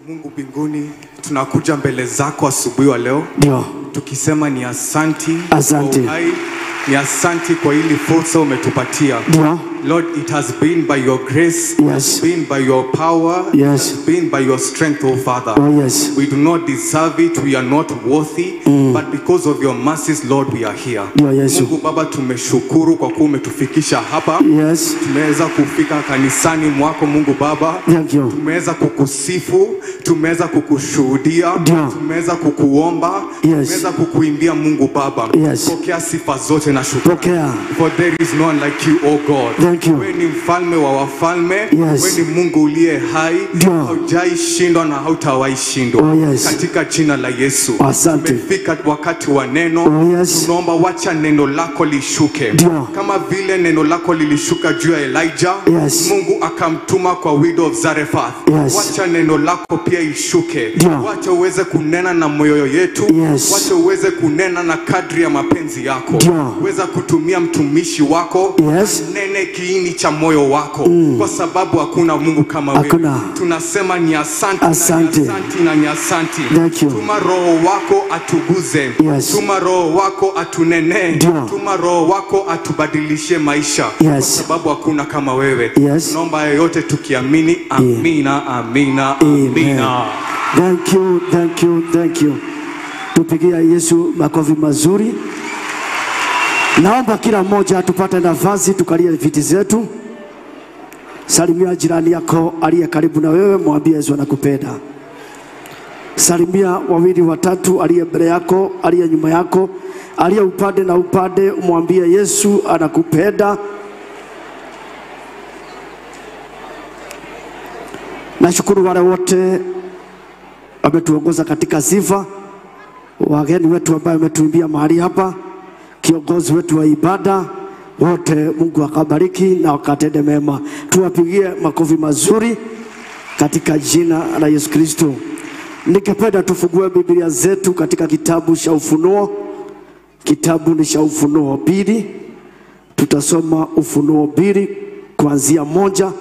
Mungu mbinguni, tunakuja mbele zako asubuhi wa leo. Ndio. Tukisema ni asanti. Asante. Ni asanti kwa hili fursa umetupatia. Ndio. Lord, it has been by your grace, it has been by your power, it has been by your strength, oh Father. Oh yes. We do not deserve it, we are not worthy, but because of your mercies, Lord, we are here. Yes. Mungu Baba, tumeshukuru kwa kuwa umetufikisha hapa. Yes. Tumeweza kufika kanisani mwako Mungu Baba. Thank you. Tumeweza kukusifu, tumeweza kukushuhudia, tumeweza kukuomba, tumeweza kukuimbia Mungu Baba. Pokea sifa zote na shukrani. For there is none like you, oh God. Wewe ni mfalme wa wafalme, wewe ni Mungu uliye hai, haujai shindwa na hautawahi shindwa. Katika jina la Yesu. Tumefika wakati wa neno. Tunaomba wacha neno lako lishuke. Kama vile neno lako lilishuka juu ya Elijah, Mungu akamtuma kwa widow of Zarephath. Wacha neno lako pia ishuke. Wacha uweze kunena na moyo yetu. Wacha uweze kunena na kadri ya mapenzi yako. Uweza kutumia mtumishi wako, nene kiini cha moyo wako, kwa sababu hakuna Mungu kama wewe. Tunasema ni asante, asante na ni asante. Tuma roho wako atuguze, tuma roho wako atunene, tuma roho wako atubadilishe maisha, kwa sababu hakuna kama wewe. Naomba yote tukiamini. Amina, amina, amina. Thank you, thank you, thank you. Tupigia Yesu makofi mazuri. Naomba kila mmoja tupate nafasi tukalie viti zetu. Salimia jirani yako aliye karibu na wewe, mwambie Yesu anakupenda. Salimia wawili watatu aliye mbele yako, aliye nyuma yako, aliye upande na upande, mwambie Yesu anakupenda. Nashukuru wale wote wametuongoza katika sifa, wageni wetu ambao wametuimbia mahali hapa, kiongozi wetu wa ibada, wote Mungu akabariki na wakatende mema. Tuwapigie makofi mazuri katika jina la Yesu Kristo. Nikipenda tufungue Biblia zetu katika kitabu cha Ufunuo. Kitabu ni cha Ufunuo 2. Tutasoma Ufunuo 2 kuanzia 1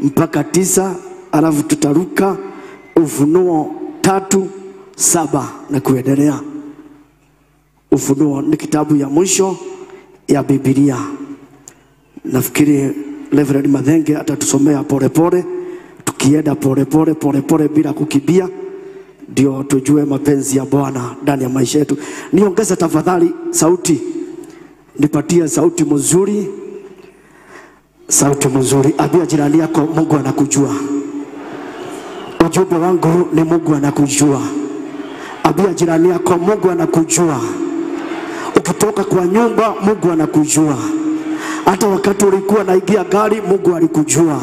mpaka 9, alafu tutaruka Ufunuo 3:7 na kuendelea. Ufunuo ni kitabu ya mwisho ya Biblia. Nafikiri Reverend Madhenge atatusomea polepole, tukienda polepole bila kukimbia, ndio tujue mapenzi ya Bwana ndani ya maisha yetu. Niongeze tafadhali sauti, nipatie sauti mzuri, sauti mzuri. Ambia jirani yako Mungu anakujua. Ujumbe wangu ni Mungu anakujua. Ambia jirani yako Mungu anakujua. Ukitoka kwa nyumba Mungu anakujua. Hata wakati ulikuwa naingia gari Mungu alikujua.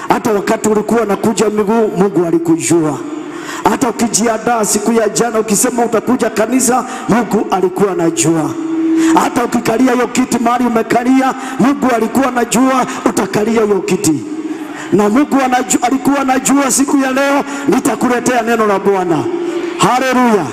Hata wakati ulikuwa nakuja miguu Mungu alikujua. Hata ukijiandaa siku ya jana ukisema utakuja kanisa Mungu alikuwa anajua. Hata ukikalia hiyo kiti mahali umekalia Mungu alikuwa anajua utakalia hiyo kiti. Na Mungu alikuwa anajua siku ya leo nitakuletea neno la Bwana. Haleluya.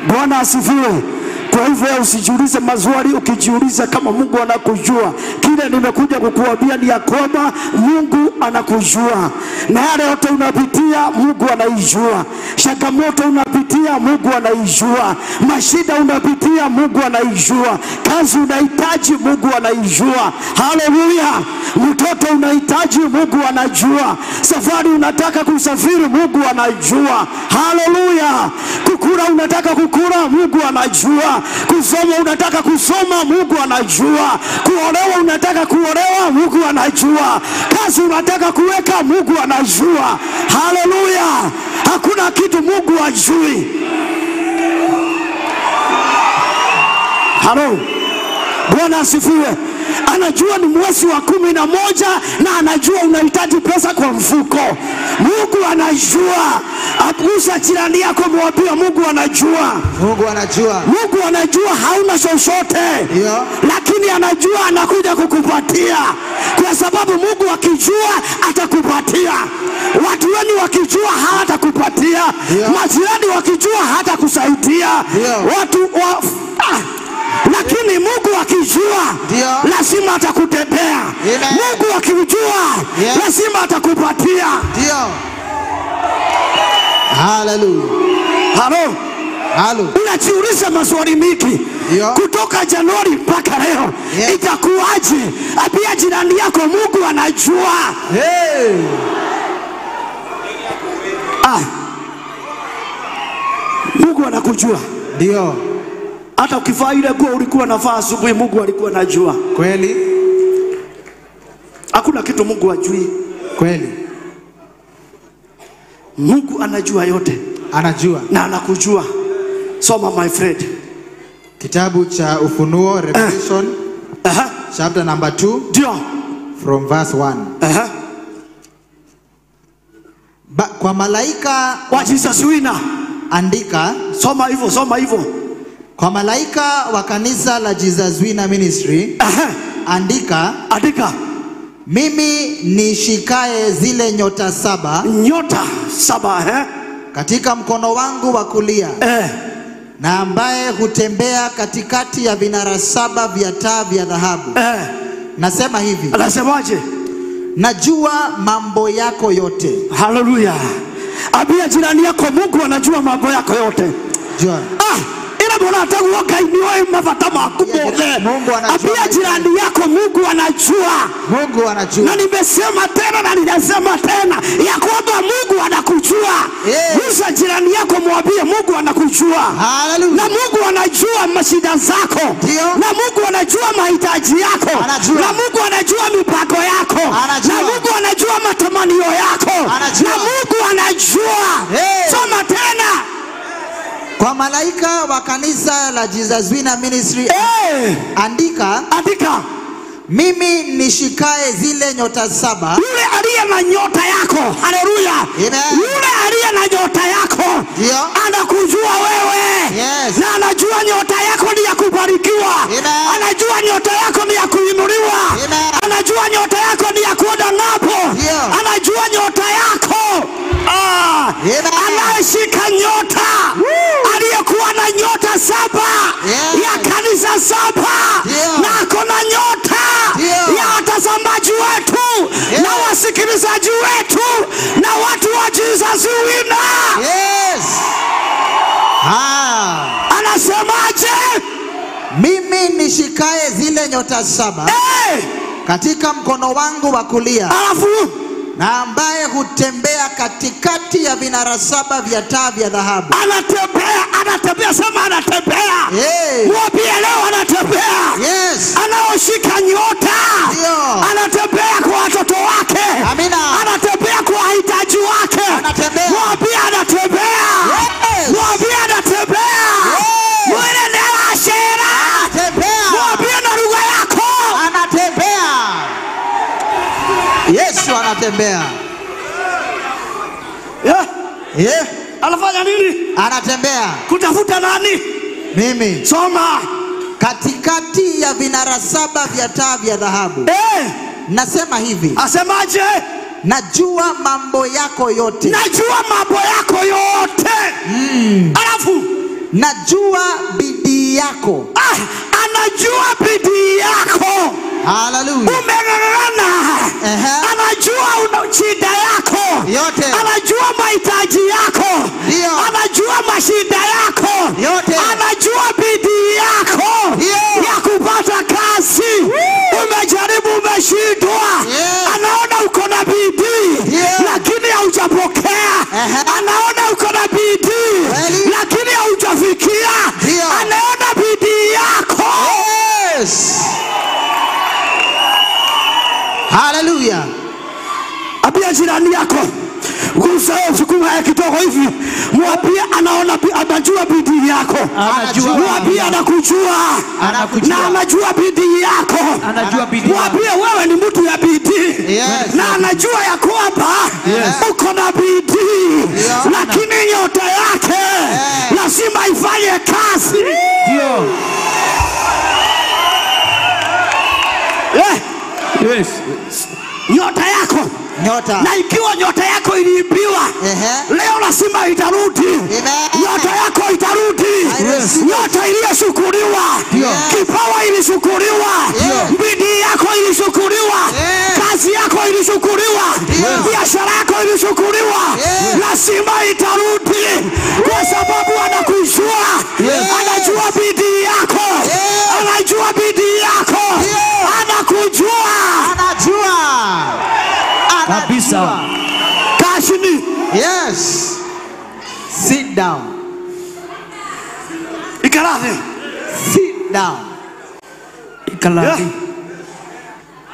Bwana asifiwe. Kwa hivyo usijiulize maswali, ukijiuliza kama Mungu anakujua. Kile nimekuja kukuambia ni ya kwamba Mungu anakujua. Na yale yote unapitia Mungu anaijua. Changamoto unapitia Mungu anaijua. Mashida unapitia Mungu anaijua. Kazi unahitaji Mungu anaijua. Haleluya. Mtoto unahitaji Mungu anajua. Safari unataka kusafiri Mungu anajua. Haleluya. Kukula unataka kukula Mungu anajua. Kusoma unataka kusoma Mungu anajua. Kuolewa unataka kuolewa Mungu anajua. Kazi unataka kuweka Mungu anajua. Haleluya. Hakuna kitu Mungu hajui. Halo. Bwana asifiwe. Anajua ni mwezi wa 11 na anajua unahitaji pesa kwa mfuko. Mungu anajua. Apusa jirani yako mwambie Mungu anajua. Mungu anajua. Mungu anajua hauna chochote. Lakini anajua anakuja kukupatia. Kwa sababu Mungu akijua atakupatia. Watu wenu wakijua hatakupatia. Majirani wakijua hatakusaidia. Watu lakini Mungu akijua lazima atakutendea. Mungu akijua lazima atakupatia. Hallelujah. Halo. Halo. Unajiuliza maswali mingi. Kutoka Januari mpaka leo. Itakuwaje? Apia jirani yako Mungu anajua. Hey. Mungu anakujua. Ndio. Hata ukivaa ile nguo ulikuwa unavaa asubuhi Mungu alikuwa anajua. Kweli? Hakuna kitu Mungu hajui. Kweli. Mungu anajua yote. Anajua. Na anakujua. Soma my friend. Kitabu cha Ufunuo, Revelation, chapter number 2. Ndio. From verse 1. Kwa malaika wa Jesus wina. Andika. Soma hivyo. Kwa malaika wa kanisa la Jesus Winner Ministry. Andika. Mimi nishikae zile nyota 7. Nyota 7 katika mkono wangu wa kulia. Na ambaye hutembea katikati ya vinara 7 vya taa vya dhahabu. Nasema hivi. Anasemaje? Najua mambo yako yote. Hallelujah. Abia jirani yako Mungu anajua mambo yako yote. Jua. Mbona atakuoga iniwe mafata makubole. Abia jirani yako Mungu anajua. Mungu anajua. Na nimesema tena na ninasema tena ya kwamba Mungu anakujua. Musa jirani yako mwambie Mungu anakujua. Hallelujah. Na Mungu anajua mashida zako. Na Mungu anajua mahitaji yako. Na Mungu anajua mipango yako. Na Mungu anajua matamanio yako. Na Mungu anajua. Soma tena. Kwa malaika wa kanisa la Jesus Winner Ministry. Andika. Mimi nishikae zile nyota 7. Yule aliye na nyota yako. Haleluya. Yule aliye na nyota yako. Anakujua wewe. Na anajua nyota yako ni ya kubarikiwa. Anajua nyota yako ni ya kuinuliwa. Anajua nyota yako ni ya kuenda ngapo. Anajua nyota yako. Anayeshika nyota. Aliyekuwa na nyota 7 ya kanisa 7 na akona nyota ya watazamaji wetu na wasikilizaji wetu na watu wa Jesus Winner. Anasemaje? Mimi nishikae zile nyota 7 katika mkono wangu wa kulia. Na ambaye hutembea katikati ya vinara 7 vya taa vya dhahabu. Anatembea, sema anatembea. Mwambie leo anatembea. Anaoshika nyota. Anatembea kwa watoto wake. Anatembea kwa wahitaji wake. Mwambie anatembea. Mwambie anatembea. Mwene nela ashera. Mwambie na lugha yako. Anatembea. Yesu anatembea. Anafanya nini? Anatembea. Kutafuta nani? Mimi. Soma. Katikati ya vinara 7 vya taa vya dhahabu. Nasema hivi. Asemaje? Najua mambo yako yote. Najua mambo yako yote. Alafu najua bidii yako. Anajua bidii yako. Hallelujah. Umeng'ang'ana. Anajua shida yako yote. Anajua mahitaji yako. Anajua mashida yako yote. Anajua bidii yako ya kupata kazi. Umejaribu, umeshindwa. Anaona uko na bidii lakini haujapokea. Anaona uko na bidii lakini haujafikia. Anaona bidii yako. Hallelujah. Abia jirani yako kusema sukuma ya kidogo hivi, mwambie anaona, anajua bidii yako. Mwambie anakujua. Na anajua bidii yako. Mwambie wewe ni mtu ya bidii. Na anajua ya kwamba uko na bidii lakini nyota yake lazima ifanye kazi. Nyota yako. Na ikiwa nyota yako iliibiwa, leo lazima itarudi. Nyota yako itarudi. Nyota iliyoshukuriwa, kipawa ilishukuliwa, bidii yako ilishukuliwa, kazi yako ilishukuliwa, biashara yako ilishukuliwa. lazima itarudi, kwa sababu anakujua. Anajua bidii yako. Anajua bidii yako. Anakujua. Kabisa. Kashini. Yes. Sit down. Ikarathi. Sit down. Ikarathi.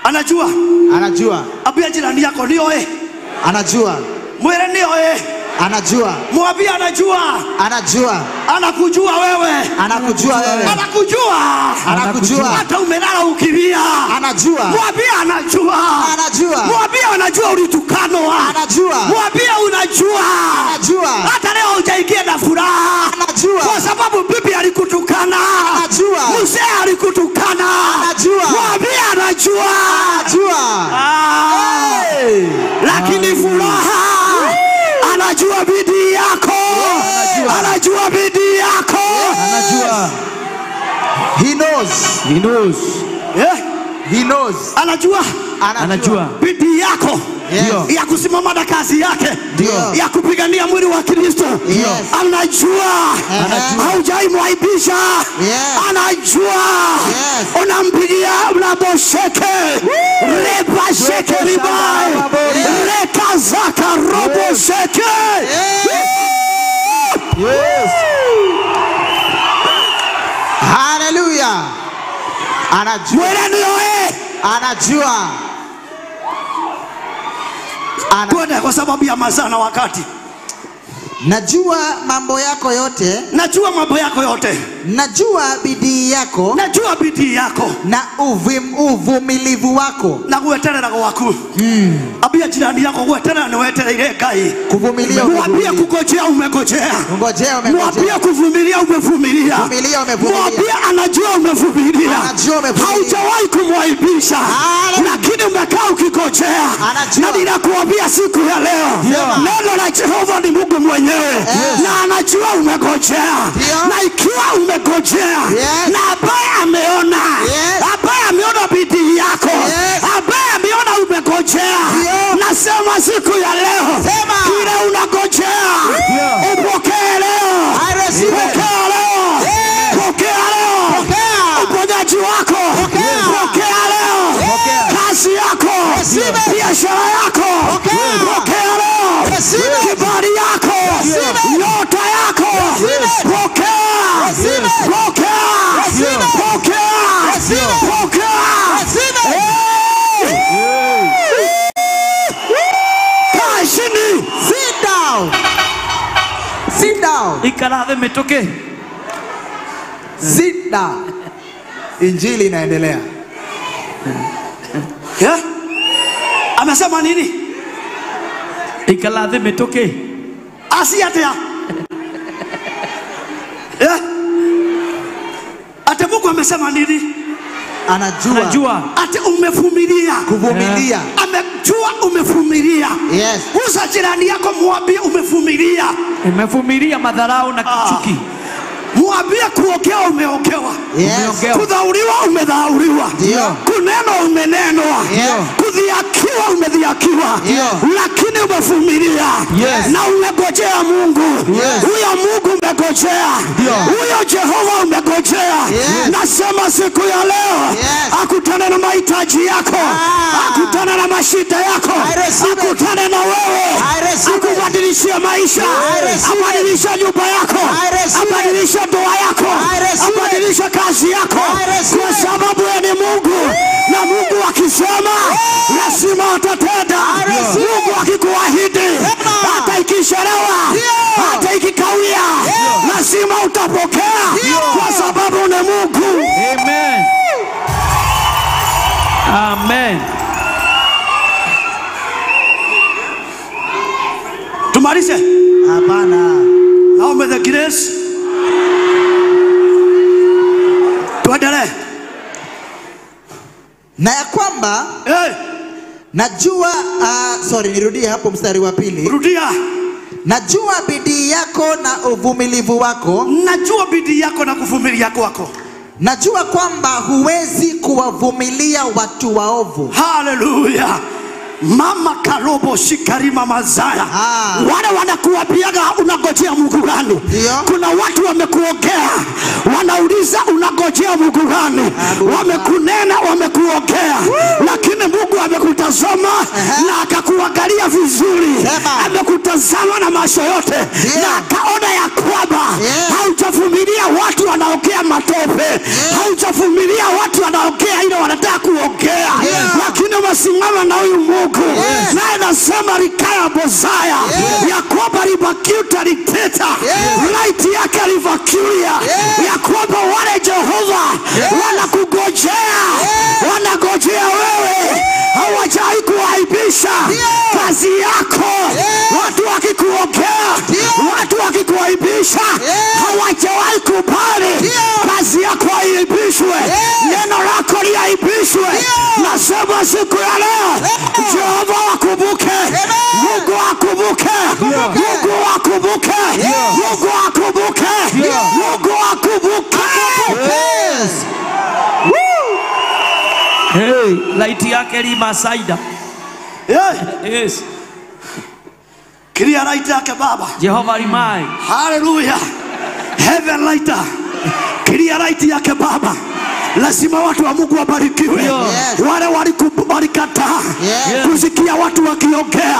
Anajua. Anajua. Abia jirani yako nioe. Anajua. Mwere nioe. Anajua. Mwambie anajua. Anajua. Anakujua wewe. Anakujua wewe. Anakujua. Anakujua. Hata umelala ukilia. Anajua. Mwambie anajua. Anajua. Mwambie anajua ulitukanwa. Anajua. Mwambie unajua. Anajua. Hata leo hujaingia na furaha. Anajua. Kwa sababu bibi alikutukana. Anajua. Mzee alikutukana. Anajua. Mwambie anajua. Anajua. Lakini furaha. Anajua bidii yako. Anajua bidii yako. Anajua. He knows. He knows. He knows. Anajua. Anajua. Bidii yako. Ya kusimama na kazi yake. Ya kupigania mwili wa Kristo. Anajua. Haujaimwaibisha. Anajua. Unampigia unabosheke. Reba sheke ribai. Reka zaka robo sheke. Hallelujah. Anajua. Anajua. Kwenda kwa sababu ya masaa na wakati. Najua mambo yako yote. Najua mambo yako yote. Najua bidii yako. Najua bidii yako. Na uvumilivu wako. Na kuwetelera kwaku. Abia jirani yako kuwetelera ni wetelere Ngai. Kuvumilia. Mwambie kugojea umegojea. Ngojea umegojea. Mwambie kuvumilia umevumilia. Kuvumilia umevumilia. Mwambie anajua umevumilia. Anajua umevumilia. Haujawahi kumwaibisha. Lakini umekaa ukigojea. Na ninakuambia siku ya leo. Neno la Jehova ni Mungu mwenyewe. Na anajua umegojea. Na ikiwa umegojea na ambaye ameona bidii yako, ambaye ameona umegojea, nasema siku ya leo kile unagojea upokee leo. Pokea leo. Pokea leo. Uponyaji wako pokea leo. Kazi yako, biashara yako pokea leo. Kibali yako, nyota yako pokea. Pokea. Kashini. Sit down. Sit down. Ikarathi metoke. Sit down. Injili inaendelea. Amesema nini? Ikarathi metoke. Asiatea. Ate Mungu amesema nini? Anajua. Ate umevumilia. Kuvumilia. Amejua umevumilia. Yes. Usa jirani yako mwambie umevumilia. Umevumilia madharau na chuki. Mwambie kuokewa umeokewa. Yes. Kudhauriwa umedhauriwa. Kunenwa umenenwa. Kudhiakiwa umedhiakiwa. Lakini umevumilia. Na umegojea Mungu. Huyo Mungu umegojea. Huyo Jehova umegojea. Nasema siku ya leo akutane na mahitaji yako. Akutane na mashida yako. Akutane na wewe. Akubadilishie maisha. Abadilishe nyumba yako. Abadilishe ndoa yako. Abadilishe kazi yako. Kwa sababu yeye ni Mungu. Na Mungu akisema lazima atatenda. Mungu akikuahidi hata ikishelewa, hata ikikawia, lazima utapokea. Kwa sababu ni Mungu. Amen. Amen. Tumalize. Hapana. Now may the grace. Tuendelee. Na ya kwamba najua nirudie hapo mstari wa pili. Rudia. Najua bidii yako na uvumilivu wako. Najua bidii yako na kuvumilia kwako. Najua kwamba huwezi kuwavumilia watu waovu. Hallelujah. Mama Karobo Shikarima Mazaya. Wale wanakuambiaga unangojea Mungu gani? Kuna watu wamekuongea, wanauliza unangojea Mungu gani? Wamekunena, wamekuongea, lakini Mungu amekutazama na akakuangalia vizuri. Amekutazama na macho yote na akaona ya kwamba hautavumilia watu wanaongea matope. Hautavumilia watu wanaongea ile wanataka kuongea. Lakini wasimama na huyu Mungu. Naye nasema Likaya Bozaya ya kwamba libakiuta liteta. Light yake livakulia ya kwamba wale Jehova wanakugojea. Wanagojea wewe. Hawajai kuaibisha kazi yako. Watu wakikuongea, watu wakikuaibisha, hawajawahi kubali kazi yako aibishwe. Neno lako liaibishwe. Nasema siku ya leo Jehova wakumbuke. Mungu wakumbuke. Mungu wakumbuke. Mungu wakumbuke. Mungu wakumbuke. Hey, light yake lima saida. Yes. Clear light yake Baba. Jehova limai. Hallelujah. Heaven lighter. Clear light yake Baba. Lazima watu wa Mungu wabarikiwe. Wale walikataa kusikia watu wakiongea,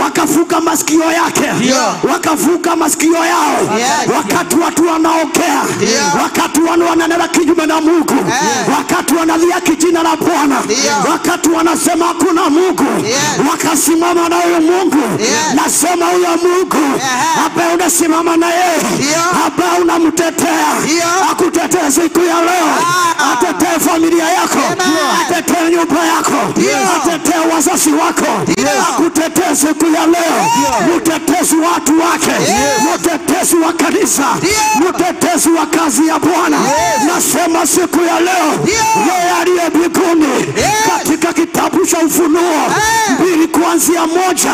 wakafunga masikio yake, wakafunga masikio yao. Wakati watu wanaongea, wakati wananena kinyume na Mungu, wakati wanadhihaki jina la Bwana, wakati wanasema hakuna Mungu, wakasimama na huyo Mungu. Nasema huyo Mungu ambaye unasimama na yeye, ambaye unamtetea, akutetee siku ya leo. Atetee familia yako, atetee nyumba yako, atetee wazazi wako, akutetee siku ya leo. Mtetezi watu wake, mtetezi wa kanisa, mtetezi wa kazi ya Bwana. Nasema siku ya leo yeye aliye mbinguni, katika kitabu cha Ufunuo 2:1,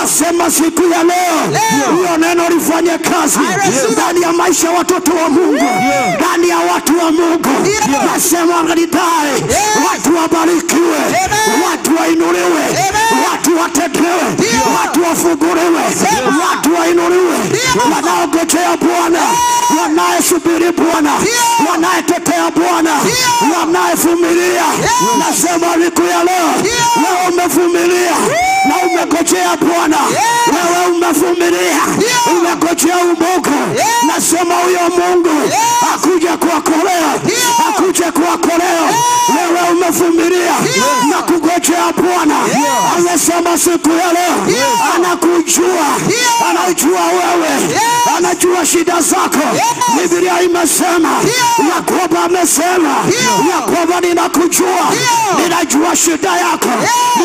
nasema siku ya leo hiyo neno lifanye kazi ndani ya maisha ya watoto wa Mungu, ndani ya watu wa Mungu. Nasema ngalidai watu wabarikiwe, watu wainuliwe, watu watetewe, watu wafunguliwe, watu wainuliwe. Wanaogojea Bwana, wanayesubiri Bwana, wanayetetea Bwana, wanayevumilia. Nasema siku ya leo wewe umevumilia na umegojea Bwana, wewe umevumilia, umegojea Mungu. Nasema huyo Mungu akuja kuokolea, akuja kuokolea. Wewe umevumilia na kugojea Bwana. Anasema siku ya leo anakujua, anajua wewe, anajua shida zako. Biblia imesema, Yakobo amesema, Yakobo ninakujua, ninajua shida yako,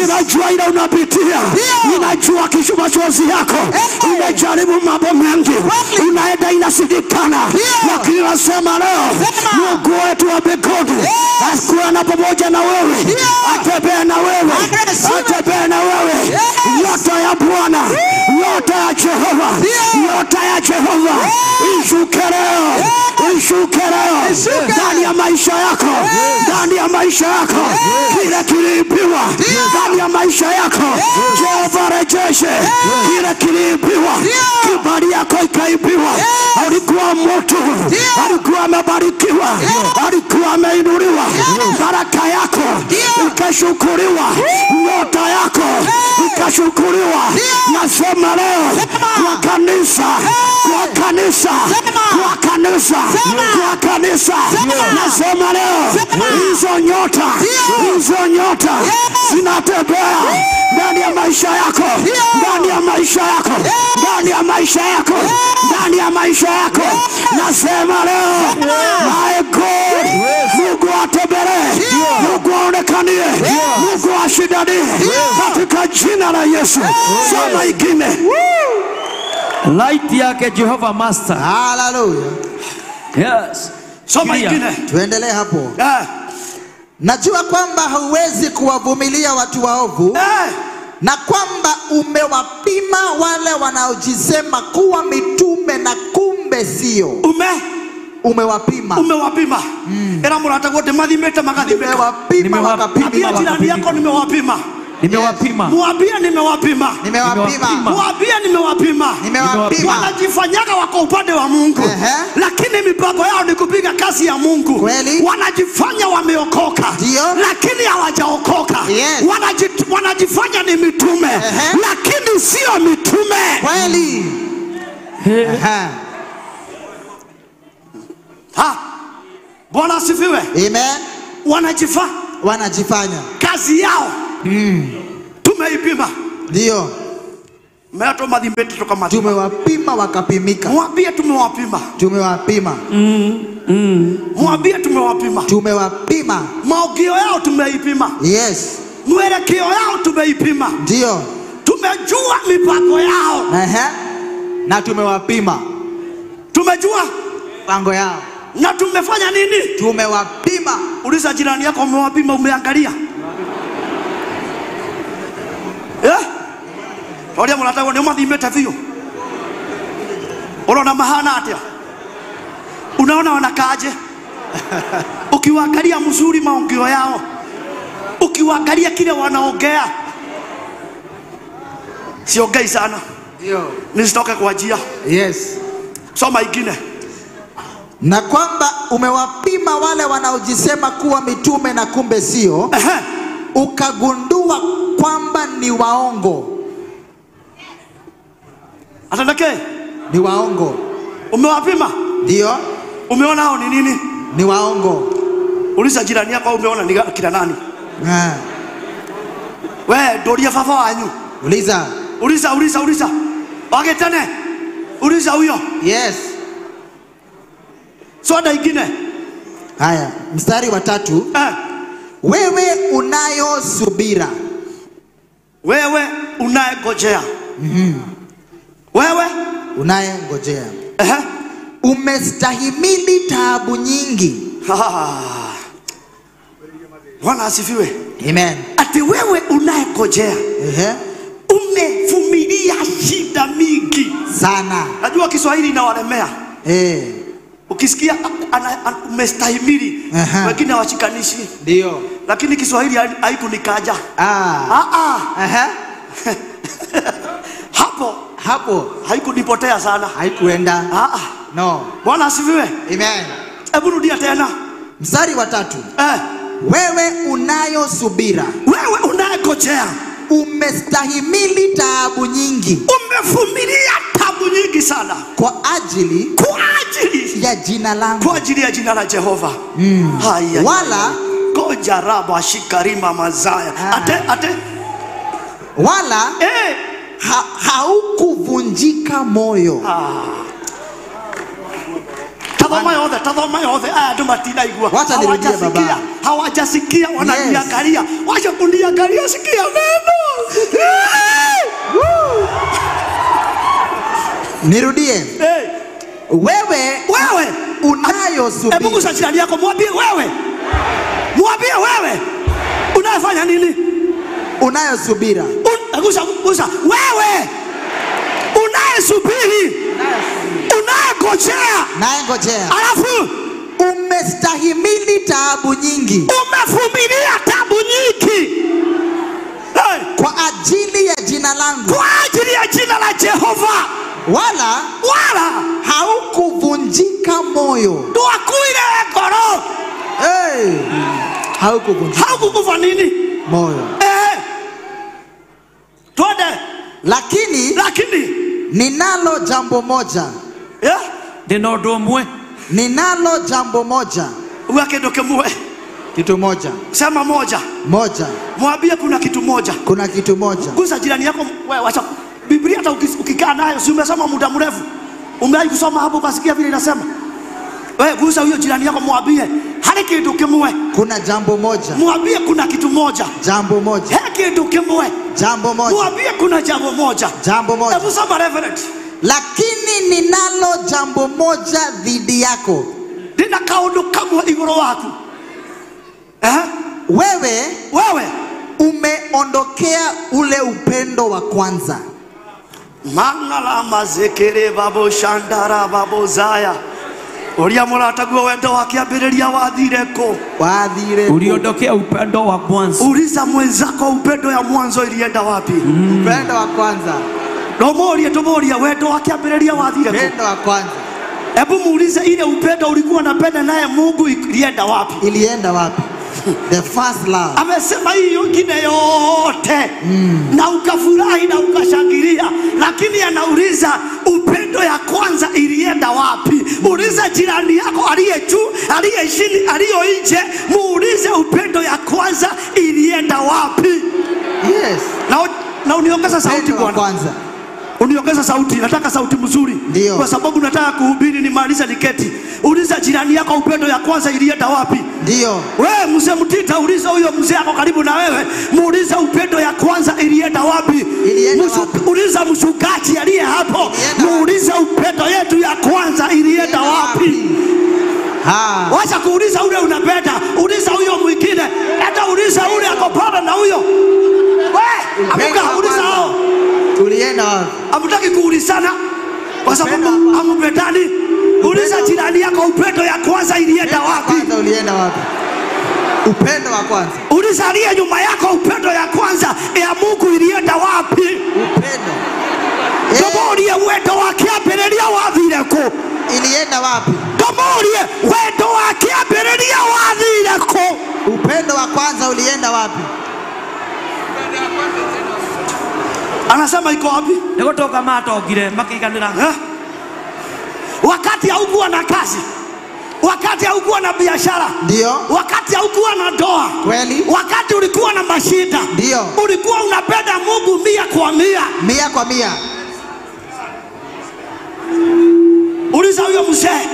ninajua ile unapitia, ninajua machozi yako. Umejaribu mambo mengi, unaenda inasidikana, lakini nasema leo Mungu wetu wa mbinguni akuwe na pamoja na wewe, atembee na wewe, atembee na wewe. Nyota ya Bwana, nyota ya Jehova, nyota ya Jehova ishuke leo, ishuke leo ndani ya maisha yako, ndani ya maisha yako. Kile kiliibiwa ndani ya maisha yako, Jehova rejeshe kile kiliibiwa. Kibali yako ikaibiwa. Alikuwa mtu, alikuwa amebarikiwa, alikuwa ameinuliwa, baraka yako ikashukuriwa, nyota yako ikashukuriwa. Nasema leo kwa kanisa, kwa kanisa, kwa kanisa, kwa kanisa. Nasema leo hizo nyota, hizo nyota zinatembea ndani ya maisha yako, ndani ya maisha yako, ndani ya maisha yako, ndani ya maisha yako. Nasema leo my God, Mungu atembelee, Mungu aonekanie, Mungu ashindanie katika jina la Yesu. Soma ingine. Light yake Jehova Master. Hallelujah. Yes. Soma ingine. Tuendelee hapo. Najua kwamba hauwezi kuwavumilia watu waovu, na kwamba umewapima wale wanaojisema kuwa mitume na kumbe sio. Umewapima. Umewapima. Era murata wote madhimeta makadhimeka. Umewapima wakapima. Ambia jirani yako nimewapima. Nimewapima. Mwambie nimewapima. Nimewapima. Mwambie nimewapima. Nimewapima. Wanajifanyaga wako upande wa Mungu. Lakini mipango yao ni kupiga kazi ya Mungu. Kweli? Wanajifanya wameokoka. Ndio. Lakini hawajaokoka. Wanajifanya ni mitume. Lakini sio mitume. Kweli? Bwana asifiwe. Amen. Wanajifanya. Kazi yao. Tumeipima. Ndio. Meato madhimbeti toka madhimba. Tumewapima wakapimika. Mwambie tumewapima. Tumewapima. Mwambie tumewapima. Tumewapima. Maogio yao tumeipima. Yes. Mwelekeo yao tumeipima. Ndio. Tumejua mipango yao. Na tumewapima. Tumejua mipango yao. Na tumefanya nini? Tumewapima. Uliza jirani yako umewapima, umeangalia? Olia mnataka ni madhimbeta vio. Unaona mahana atia. Unaona wanakaaje? Ukiwaangalia mzuri maongeo yao. Ukiwaangalia kile wanaongea. Siongei sana. Ndio. Nisitoke kwa njia. Yes. Soma ingine. Na kwamba umewapima wale wanaojisema kuwa mitume na kumbe sio. Ukagundua kwamba ni waongo. Atandake? Ni waongo. Umewapima? Ndio. Umeona hao ni nini? Ni waongo. Uliza jirani yako umeona ni kila nani? We, doria fafa wanyu. Uliza. Wagetane. Uliza huyo. Yes. Soda ingine. Haya, mstari wa 3. Wewe unayo subira. Wewe unayengojea. Wewe unayengojea. Umestahimili taabu nyingi. Bwana asifiwe. Amen. Ati wewe unayengojea. Umevumilia shida mingi sana. Najua Kiswahili inawalemea. Ukisikia umestahimili, wengine hawashikanishi. Ndio. Lakini Kiswahili haikunikaja. Hapo haikunipotea sana. Haikuenda. No. Bwana asifiwe. Amen. Hebu rudia tena. Mstari wa 3. Wewe unayo subira. Wewe unayengojea. Umestahimili taabu nyingi. Umevumilia taabu nyingi sana. Kwa ajili ya jina langu. Kwa ajili ya jina la Jehova. Wala koja raba shikarima mazaya. Ate. Wala haukuvunjika moyo. Tazama yote. Dumatina igua. Wacha nirudie baba. Hawajasikia wananiangalia. Wacha kuniangalia, sikia neno. Nirudie. Wewe unayo subira. Hebu gusa jirani yako, mwambie wewe. Unafanya nini? Unayo subira. Gusa. Wewe unayesubiri. Unayengojea. Alafu umestahimili taabu nyingi. Umevumilia taabu nyingi. Kwa ajili ya jina langu. Kwa ajili ya jina la Jehova. Wala haukuvunjika moyo. Tuakuile ekoro. Haukukufa nini? Moyo. Twende. Lakini ninalo jambo moja. Ninalo jambo moja. Kitu moja. Sema moja. Mwambie kuna kitu moja. Gusa jirani yako, wewe acha. Biblia hata ukikaa nayo si umesoma muda mrefu. Umewahi kusoma hapo ukasikia vile inasema. Wewe gusa huyo jirani yako, mwambie hali kitu kimwe. Kuna jambo moja. Mwambie kuna kitu moja. Jambo moja. Hali kitu kimwe. Jambo moja. Mwambie kuna jambo moja. Hebu soma Reverend. Lakini ninalo jambo moja dhidi yako. Nina kaudu kamwe igoro wako. Wewe umeondokea ule upendo wa kwanza. Mangala mazekere babo shandara babo zaya. Uria murataguo wendo wakiambiriria wathire ko. Wathire ko. Uliondokea upendo wa mwanzo. Uliza mwenzako upendo ya mwanzo ilienda wapi? Upendo wa kwanza. Tumuulie wendo wakiambiriria wathire ko. Upendo wa kwanza. Hebu muulize ile upendo ulikuwa unapenda naye Mungu ilienda wapi? Ilienda wapi? The first love. Amesema hiyo ingine yote na ukafurahi na ukashangilia, lakini anauliza upendo ya kwanza ilienda wapi? Uliza jirani yako aliye juu, aliye chini, aliye nje, muulize upendo ya kwanza ilienda wapi? Yes. Na uniongeza sauti bwana. Kwanza. Uniongeza sauti, nataka sauti mzuri. Dio. Kwa sababu nataka kuhubiri nimalize niketi. Uliza jirani yako upendo ya kwanza ilienda wapi? Ndio. Wewe mzee Mtita, uliza huyo mzee yako karibu na wewe, muulize upendo ya kwanza ilienda wapi? Uliza mshukaji aliye hapo, muulize upendo yetu ya kwanza ilienda wapi? Wacha kuuliza ule unapenda, uliza huyo mwingine, hata uliza ule ako pale na huyo. Wewe, amuka uliza hao. Ulienda wapi? Hamtaki kuulizana kwa sababu hamupendani. Uliza jirani yako upendo ya kwanza ilienda wapi? Kwanza ulienda wapi? Upendo wa kwanza. Uliza aliye nyuma yako upendo ya kwanza ya Mungu ilienda wapi? Upendo. Tumuulie wendo wakiambiriria wathire ko. Ilienda wapi? Tumuulie wendo wakiambiriria wathire ko. Upendo wa kwanza ulienda wapi? Anasema iko wapi? Niko toka matogire makiganira. Wakati haukuwa na kazi, wakati haukuwa na biashara, ndio. Wakati haukuwa na ndoa, kweli. Wakati ulikuwa na mashida, ndio. Ulikuwa unapenda Mungu 100%. 100%. Uliza huyo mzee,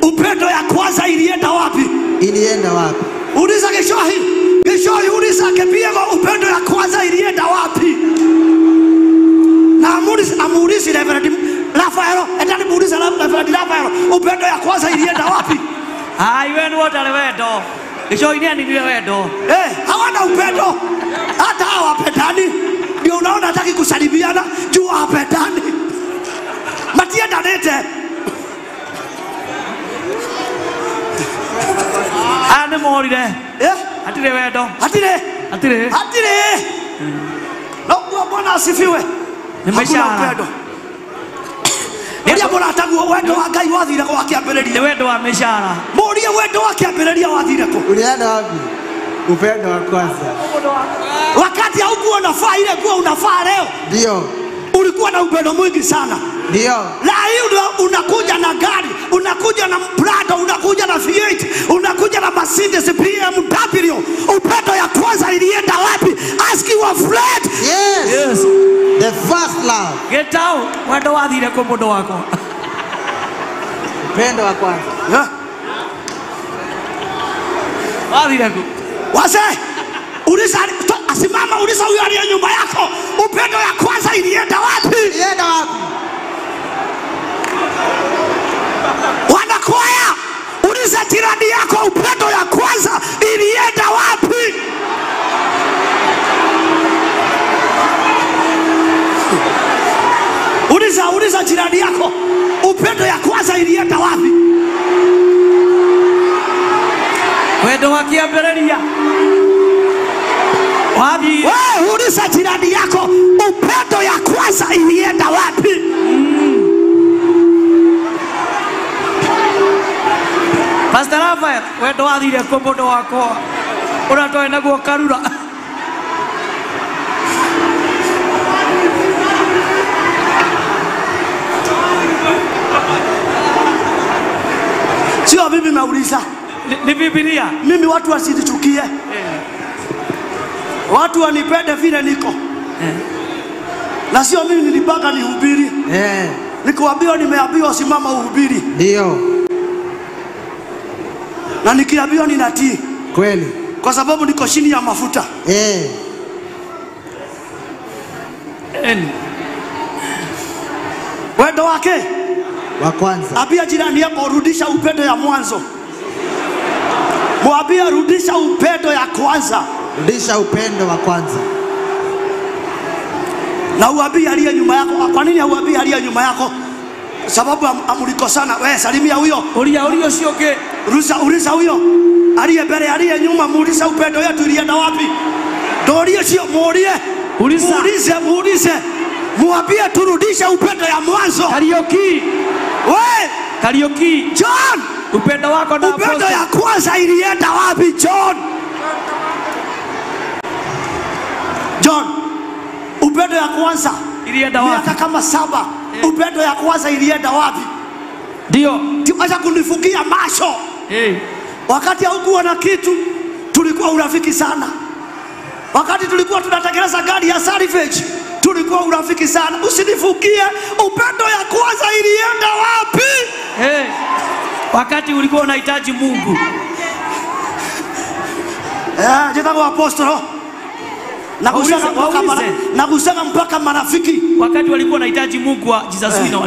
upendo ya kwanza ilienda wapi? Ilienda wapi? Uliza Geshohi, uliza Kepiego, upendo ya kwanza ilienda wapi? Na amuulizi Reverend Rafael, endani muulize Reverend Rafael, upendo ya kwanza ilienda wapi? Wewe ni wote wendo. Geshohi ni ndiye wendo. Hawana upendo. Hata hawapendani. Ndio unaona hataki kusalimiana, juu hawapendani. Matienda nete. Ane morire. Atire wendo. Atire. Bwana asifiwe. Nimeshara. Ndio mbona ataguo wendo wa Ngai wathire ko akiambiriria. Wendo wa meshara. Murie wendo wakiambiriria wathire ko. Ulienda wapi? Upendo wa kwanza. Wakati haukuwa unafaa ile kuwa unafaa leo. Ndio. Ulikuwa na upendo mwingi sana. Ndio. Na hiyo unakuja na gari, unakuja na Prado, unakuja na V8, unakuja na Mercedes BMW. Upendo ya kwanza ilienda wapi? Ask your friend. Yes. The first love. Get out. Wendo wathire ko mundu wako. Upendo wa kwanza. Wathire ko. Wase, uliza asimama, uliza huyo aliye nyumba yako, upendo ya kwanza ilienda wapi? Ilienda wapi? Wanakwaya, uliza jirani yako upendo ya kwanza ilienda wapi? Uliza jirani yako upendo ya kwanza ilienda wapi? Wendo wakiambiriria. Wapi? Wewe uliza jirani yako upendo ya kwanza ilienda wapi? Pastor Rafael, wendo wathire ko mundu wako. Unatoa naguo karura. Sio mimi nauliza. Ni Biblia. Mimi watu wasinichukie. Watu wanipende vile niko. Na sio mimi nilipanga nihubiri. Nikuambiwa nimeambiwa simama uhubiri. Ndio. Na nikiambiwa ninatii. Kweli. Kwa sababu niko chini ya mafuta. Wendo wake wa kwanza. Abia jirani yako rudisha upendo ya mwanzo. Mwambie rudisha upendo ya kwanza. Rudisha upendo wa kwanza. Na uambie aliye nyuma yako. Kwa nini uambie aliye nyuma yako? sababu amulikosana. Wewe salimia huyo. Ulia sioke. Uliza huyo. Aliye mbele aliye nyuma, muuliza upendo wetu ilienda wapi? Ndio sio muulie. Muulize. Muambie turudishe upendo ya mwanzo. Karaoke. Wewe Karaoke. John, upendo wako na upendo ya kwanza ilienda wapi John? John, upendo ya kwanza ilienda wapi? Miaka kama 7. Upendo ya kwanza ilienda wapi? Ndio. Acha kunifukia macho. Wakati haukuwa na kitu, tulikuwa urafiki sana. Wakati tulikuwa tunatengeneza gari ya salvage, tulikuwa urafiki sana. Usinifukie. Upendo ya kwanza ilienda wapi? Wakati ulikuwa unahitaji Mungu. Jitako apostolo. Nakusema mpaka marafiki. Wakati walikuwa wanahitaji Mungu wa Jesus Wina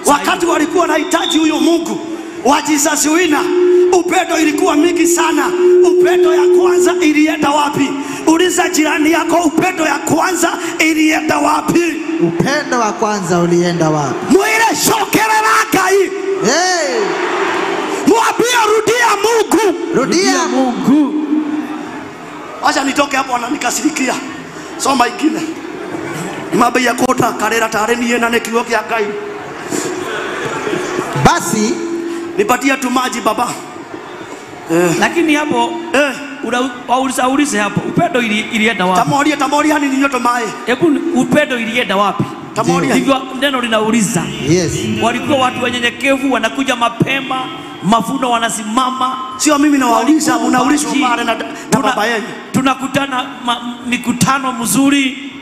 wakati walikuwa wanahitaji huyo Mungu wa Jesus Wina, upendo ilikuwa mingi sana. Upendo ya kwanza ilienda wapi? Uliza jirani yako, upendo ya kwanza ilienda wapi? Upendo wa kwanza ulienda wapi? Mwile shokerera kai. Mwambie rudia Mungu. Rudia Mungu. Acha nitoke hapo ananikasirikia. Soma ingine. Mambo ya kota karera tare niye na nekiwa kia kai. Basi nipatia tu maji baba. Lakini hapo waulize hapo upendo ilienda wapi? Tamoria ni nyoto mae. Hebu upendo ilienda wapi? Tamoria. Hivyo neno linauliza. Yes. Walikuwa watu wanyenyekevu, wanakuja mapema, mavuno wanasimama. Sio mimi nawauliza, unauliza mara na baba yenu. Tunakutana mikutano mzuri.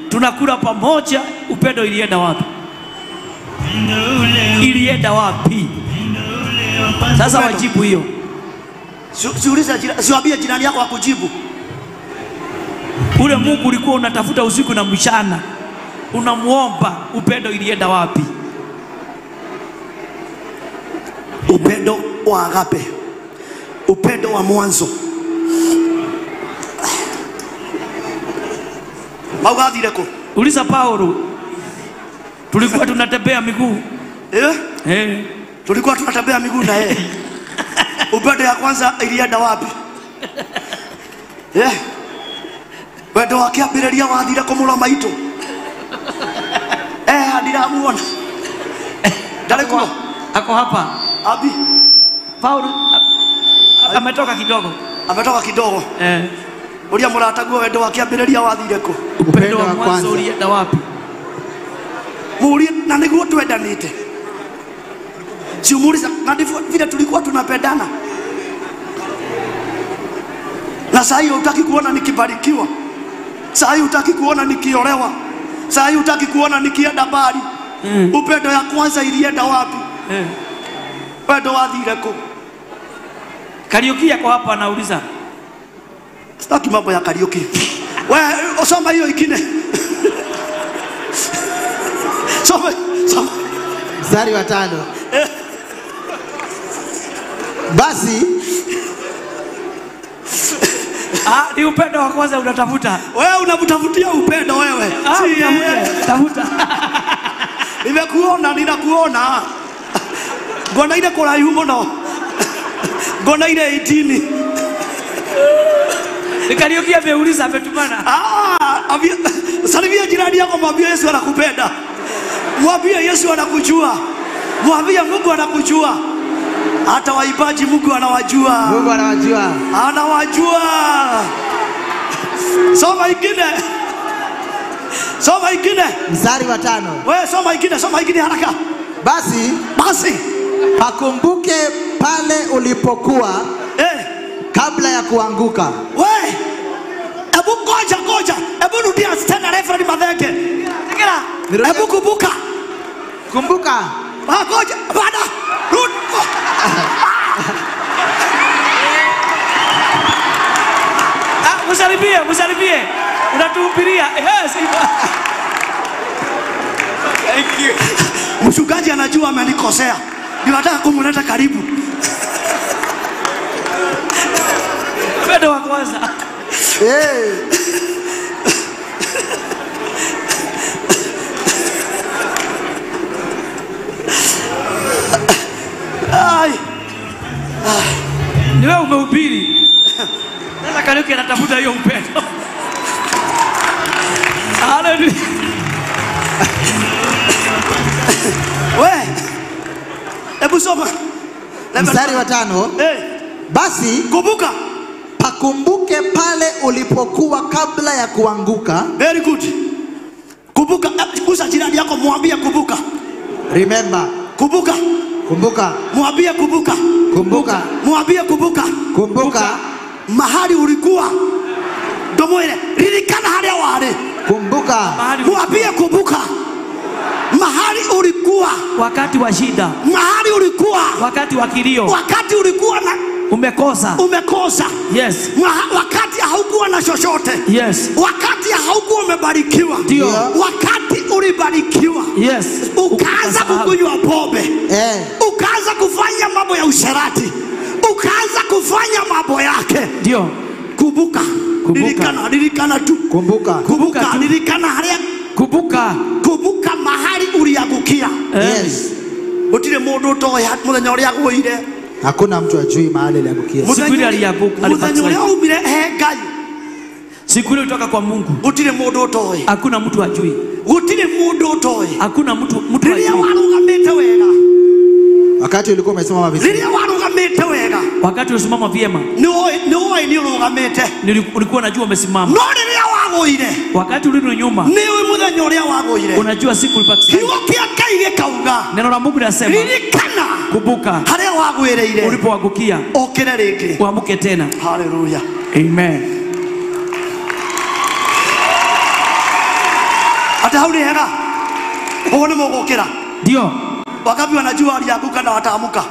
Tunakula pamoja. Upendo ilienda wapi? Ilienda wapi? Sasa wajibu hiyo. Siwaambie jirani yako akujibu. Ule Mungu ulikuwa unatafuta usiku na mchana, unamuomba, upendo ilienda wapi? Upendo wa agape, upendo wa mwanzo. Maugathireko. Uliza Paulo. Tulikuwa tunatembea miguu. Tulikuwa tunatembea miguu na yeye. Upendo ya kwanza ilienda wapi? Wendo wake ambĩrĩria wathire kũmũroma maitũ. Ndiramuona. Ndarekuo. Ako hapa. Abi. Paulo ametoka kidogo. Ametoka kidogo. Ulia mũrataguo wendo wake ambĩrĩria wathire kũ? Upendo wa kwanza ulienda wapi? Mulie na niguo twendanĩte. Siumuliza na ndivyo vile tulikuwa tunapendana. Na sasa hiyo hutaki kuona nikibarikiwa. Sasa hiyo hutaki kuona nikiolewa. Sasa hiyo hutaki kuona nikienda bali. Upendo ya kwanza ilienda wapi? Upendo wathire kũ? Karaoke yako hapa anauliza. Sitaki mambo ya karaoke. Wewe usoma hiyo ingine. Soma. Mstari wa 5. Basi ni upendo wa kwanza unatafuta. Wewe unamtafutia upendo wewe. Tafuta. Ninakuona. Ngona ile kola yumo no. Ngona ile 18. Karaoke ameuliza ametumana. Salimia jirani yako, mwambie Yesu anakupenda. Mwambie Yesu anakujua. Mwambie Mungu anakujua. Hata waibaji Mungu anawajua. Mungu anawajua. Anawajua. Soma ingine. Mstari wa 5. Wewe soma ingine haraka. Basi pakumbuke pale ulipokuwa kabla ya kuanguka. Wewe hebu ngoja. Hebu rudia tena Reverend Mathenge. Hebu kumbuka. Ngoja. Bada. Rudi. Msalibie. Unatuhubiria. Thank you. Mchungaji anajua amenikosea. Ndio nataka kumleta karibu. Upendo wa kwanza. wewe umehubiri. Sasa Kariuki anatafuta hiyo upendo. Haleluya. We, hebu soma Mstari wa 5. Basi kumbuka. pakumbuke pale ulipokuwa kabla ya kuanguka. Very good. Kumbuka. Kusa jirani yako mwambie kumbuka. Remember. Kumbuka. Kumbuka. Mwambie kumbuka. Kumbuka. Mwambie kumbuka. Kumbuka. Mahali ulikuwa. Ndomo ile. Ririkana haria wale. Kumbuka. Mwambie kumbuka. Mahali ulikuwa wakati wa shida, mahali ulikuwa wakati wa kilio, wakati ulikuwa na umekosa. Yes. Wakati haukuwa na chochote. Yes. Wakati haukuwa umebarikiwa. Ndio. Wakati ulibarikiwa. Yes. Ukaanza kukunywa pombe. Ukaanza kufanya mambo ya usherati. Ukaanza kufanya mambo yake. Ndio. Kumbuka. Lirikana tu. Kumbuka. Lirikana haria. Kumbuka mahali uliangukia. Yes. Utile mundu toya muthenya uria agwire. Hakuna mtu ajui mahali aliangukia. Siku ile alianguka. Muthenya uria umire Ngai. Siku ile kutoka kwa Mungu. Utile mundu toya. Hakuna mtu ajui. Utile mundu toya. Hakuna mtu ajui. Lilia warugamite wega. Wakati ulikuwa umesimama vizuri. Lilia warugamite wega. Wakati ulisimama vyema. Ni urugamite. Ulikuwa unajua umesimama. No lilia wagoire. Wakati ulirudi nyuma. Niwe muthenya uria wagoire. Unajua siku ulipata. Kiugo kia Ngai gikauga. Neno la Mungu linasema. Ririkana. Kumbuka. Haria wagwireire. Ulipoangukia. Okere ringi. Uamuke tena. Hallelujah. Amen. Hata hauli hega. Uone mogokera. Ndio. Wakapi wanajua alianguka na wataamuka.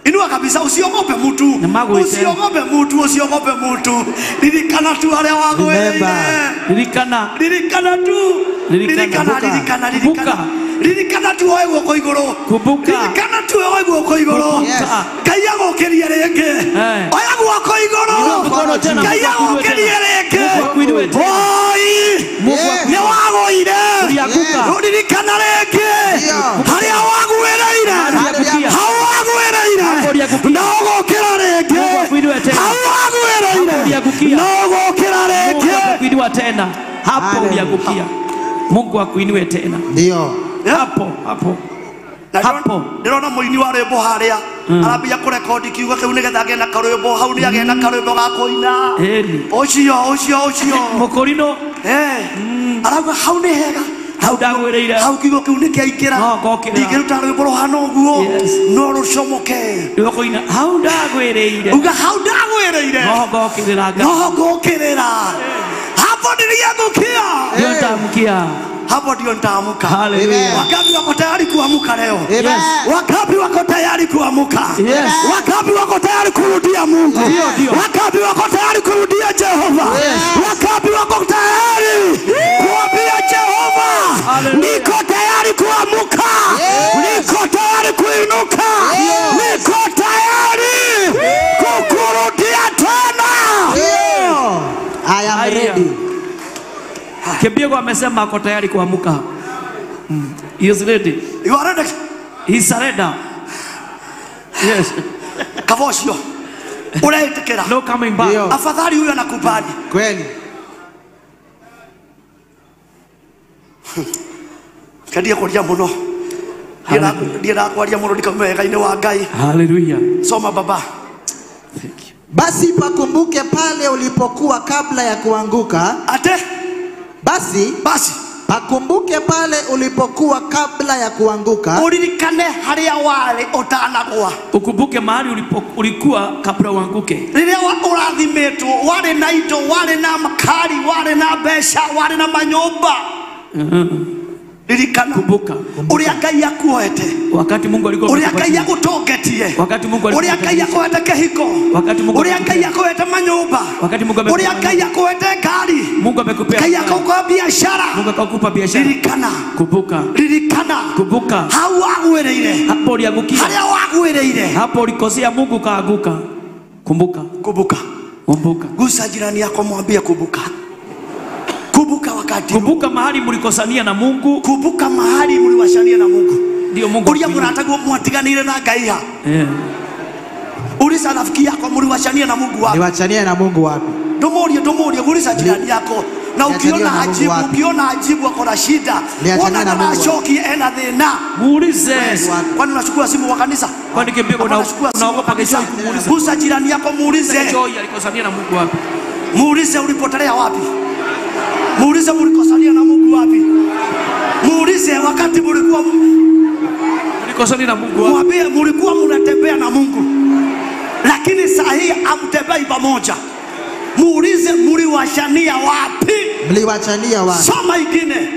Inua kabisa, usiogope mtu. Usiogope mtu, usiogope mtu. Lirikana tu wale wako wewe. Lirikana tu. Lirikana tu wewe uko igoro. Kumbuka. Lirikana tu wewe uko igoro. Kaya gokeria renge. Oya uko igoro. Kaya gokeria renge. Oi. Ni wago ire. Ulianguka. Lirikana renge. Haria wago wereire. Nogo kirareke. Nogo kirareke. Tena. Hapo uliangukia. Mungu akuinue tena. Ndio. Hapo. Ndirona muini wa rwimbo haria arambia kurekodi kiugo kiu nigetha agena karwimbo hau ni agena karwimbo ga kuina. Ucio Mukorino. Arauga hau ni hega. Hau ndagwireire. Hau kiugo kiu ni kiaikira. Ndingiruta rwimbo ruhana uguo. No rucomoke. Ndokoina hau ndagwireire. Uga hau ndagwireire. No ngokirira. Hapo niliangukia. Ndio nitaamkia. Hapo ndio nitaamuka. Hallelujah. Wangapi wako tayari kuamuka leo? Yes. Wangapi wako tayari kuamuka? Yes. Wangapi wako tayari kurudia Mungu? Ndio. Wangapi wako tayari kurudia Jehova? Yes. Wangapi wako tayari kuambia Jehova? Niko tayari kuamuka. Niko tayari kuinuka. Niko tayari kukurudia tena. I am ready. Kibiego amesema ako tayari kuamuka. He is ready. You are ready? He surrender. Yes. Kavoshio. Unaitekera. No coming back. Afadhali huyo anakubali. Kweli. Kadia kwa muno. Dira kwa muno nikamweka ine wa Ngai. Hallelujah. Soma baba. Basi pakumbuke pale ulipokuwa kabla ya kuanguka. Ate? Basi pakumbuke pale ulipokuwa kabla ya kuanguka. Uririkane haria wale utanagwa. Ukumbuke mahali ulikuwa kabla uanguke. Riria urathimetwo wale na indo, wale na makari, wale na besha, wale na manyumba. Ririkana. Kumbuka. Uria Ngai akuoete. Wakati Mungu alikuwa uria Ngai agutongetie. Wakati Mungu alikuwa uria Ngai akuoete kehiko. Wakati Mungu uria Ngai akuoete manyumba. Wakati Mungu uria Ngai akuoete gari. Mungu amekupea. Ngai akuoete biashara. Mungu akakupa biashara. Ririkana. Kumbuka. Ririkana. Kumbuka. Hau wagwereire. Hapo uliangukia. Haria wagwereire. Hapo ulikosea Mungu kaanguka. Kumbuka. Gusa jirani yako mwambie kumbuka. Kumbuka wakati. Kumbuka mahali mlikosania na Mungu. Kumbuka mahali mliwashania na Mungu. Ndio Mungu. Uria muratago mwatiganire na Ngai ha. uliza rafiki yako mliwachania na Mungu wapi? Niwachanie na Mungu wapi? Domoria uliza jirani yako. Na ukiona ajibu ako na shida, wana na shoki ena thina. Muulize. Kwani unachukua simu wa kanisa? Kwani kimbego unaogopa kesho kumuuliza? Gusa jirani yako muulize. Joy alikosania na Mungu wapi? Muulize ulipotelea wapi? Muulize mlikosania na Mungu wapi? Muulize wakati mlikosania na Mungu wapi? Mwambie mlikuwa mnatembea na Mungu, lakini saa hii hamtembei pamoja. Muulize mliwachania wapi? Mliwachania wapi? Soma ingine.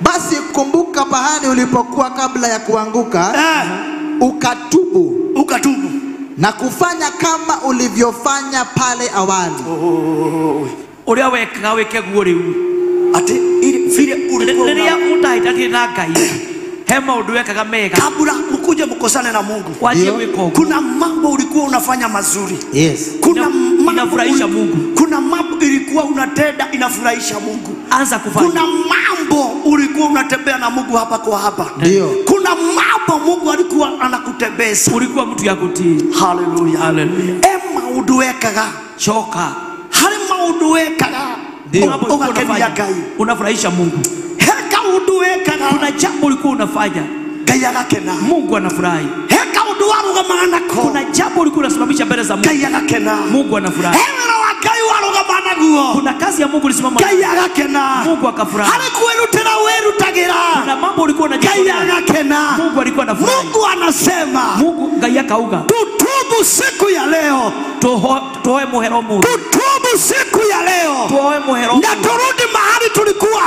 Basi kumbuka pahali ulipokuwa kabla ya kuanguka, ukatubu na kufanya kama ulivyofanya pale awali. Uria wekaga weke guo riu ati vile ulikuwa riria utaitatie na Ngai he maundu wekaga mega kabla mkuje mkosane na Mungu. Wiko kuna mambo ulikuwa unafanya mazuri. Yes. Kuna mambo inafurahisha Mungu. Kuna mambo ilikuwa unatenda inafurahisha Mungu. Anza kufanya. Kuna mambo ulikuwa unatembea na Mungu hapa kwa hapa. Ndio. Kuna mambo Mungu alikuwa anakutembeza. Ulikuwa mtu ya kutii. Hallelujah. Hallelujah. Maundu wekaga choka. Hari maundu wekaga. Unafurahisha Mungu. Heka undu wekaga. Kuna jambo ulikuwa unafanya Ngai agakena. Mungu anafurahi. Heka undu warugama nako. Kuna jambo ulikuwa unasimamisha mbele za Mungu. Ngai agakena. Mungu anafurahi. Kuna kazi ya Mungu ilisimama. Ngai agakena. Mungu akafurahi. Hari kwirutira werutagira. Kuna mambo ulikuwa unajifanya. Ngai agakena. Mungu alikuwa anafurahi. Mungu anasema. Mungu Ngai akauga. Tutubu siku ya leo. Toe muhero Mungu. Tutubu siku ya leo. Toe muhero. Na turudi mahali tulikuwa.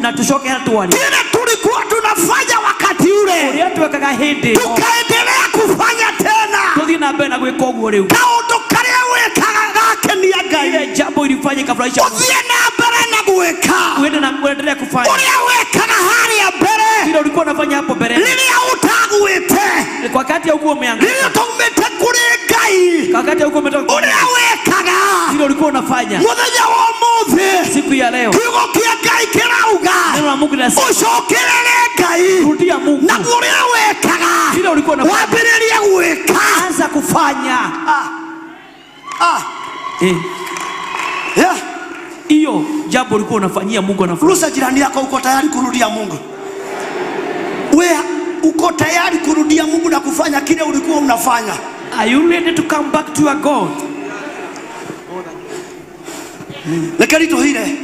Na tushoke hatuwali. Kile tulikuwa tunafanya wakati ule. Tuwekaga hindi. Tukaendelea kufanya tena. Tuthi na mbele na gwika uguo riu. Kaundu karia wekaga gakenia Ngai. Ile jambo ilifanya ikafurahisha Mungu. Uthie na mbele na gwika. Uende na kuendelea kufanya. Uria wekaga hali ya mbele. Kile ulikuwa unafanya hapo mbele. Lilia utaguite. Kwa wakati huo umeanguka. Lilia tumete kuri Ngai. Kwa wakati huo umetoka. Uria wekaga. Kile ulikuwa unafanya. Muthenya wa muthi. Siku ya leo. Kiugo kia Ngai kirauga. Neno la Mungu linasema. Ucokerere Ngai. Rudia Mungu. Na uria wekaga. Kile ulikuwa unafanya. Wambiriria gwika. Anza kufanya. Hiyo jambo ulikuwa unafanyia Mungu anafurahi. Ruhusa jirani yako, uko tayari kurudia Mungu? Wewe uko tayari kurudia Mungu na kufanya kile ulikuwa unafanya? Are you ready to come back to your God? Lakini to hile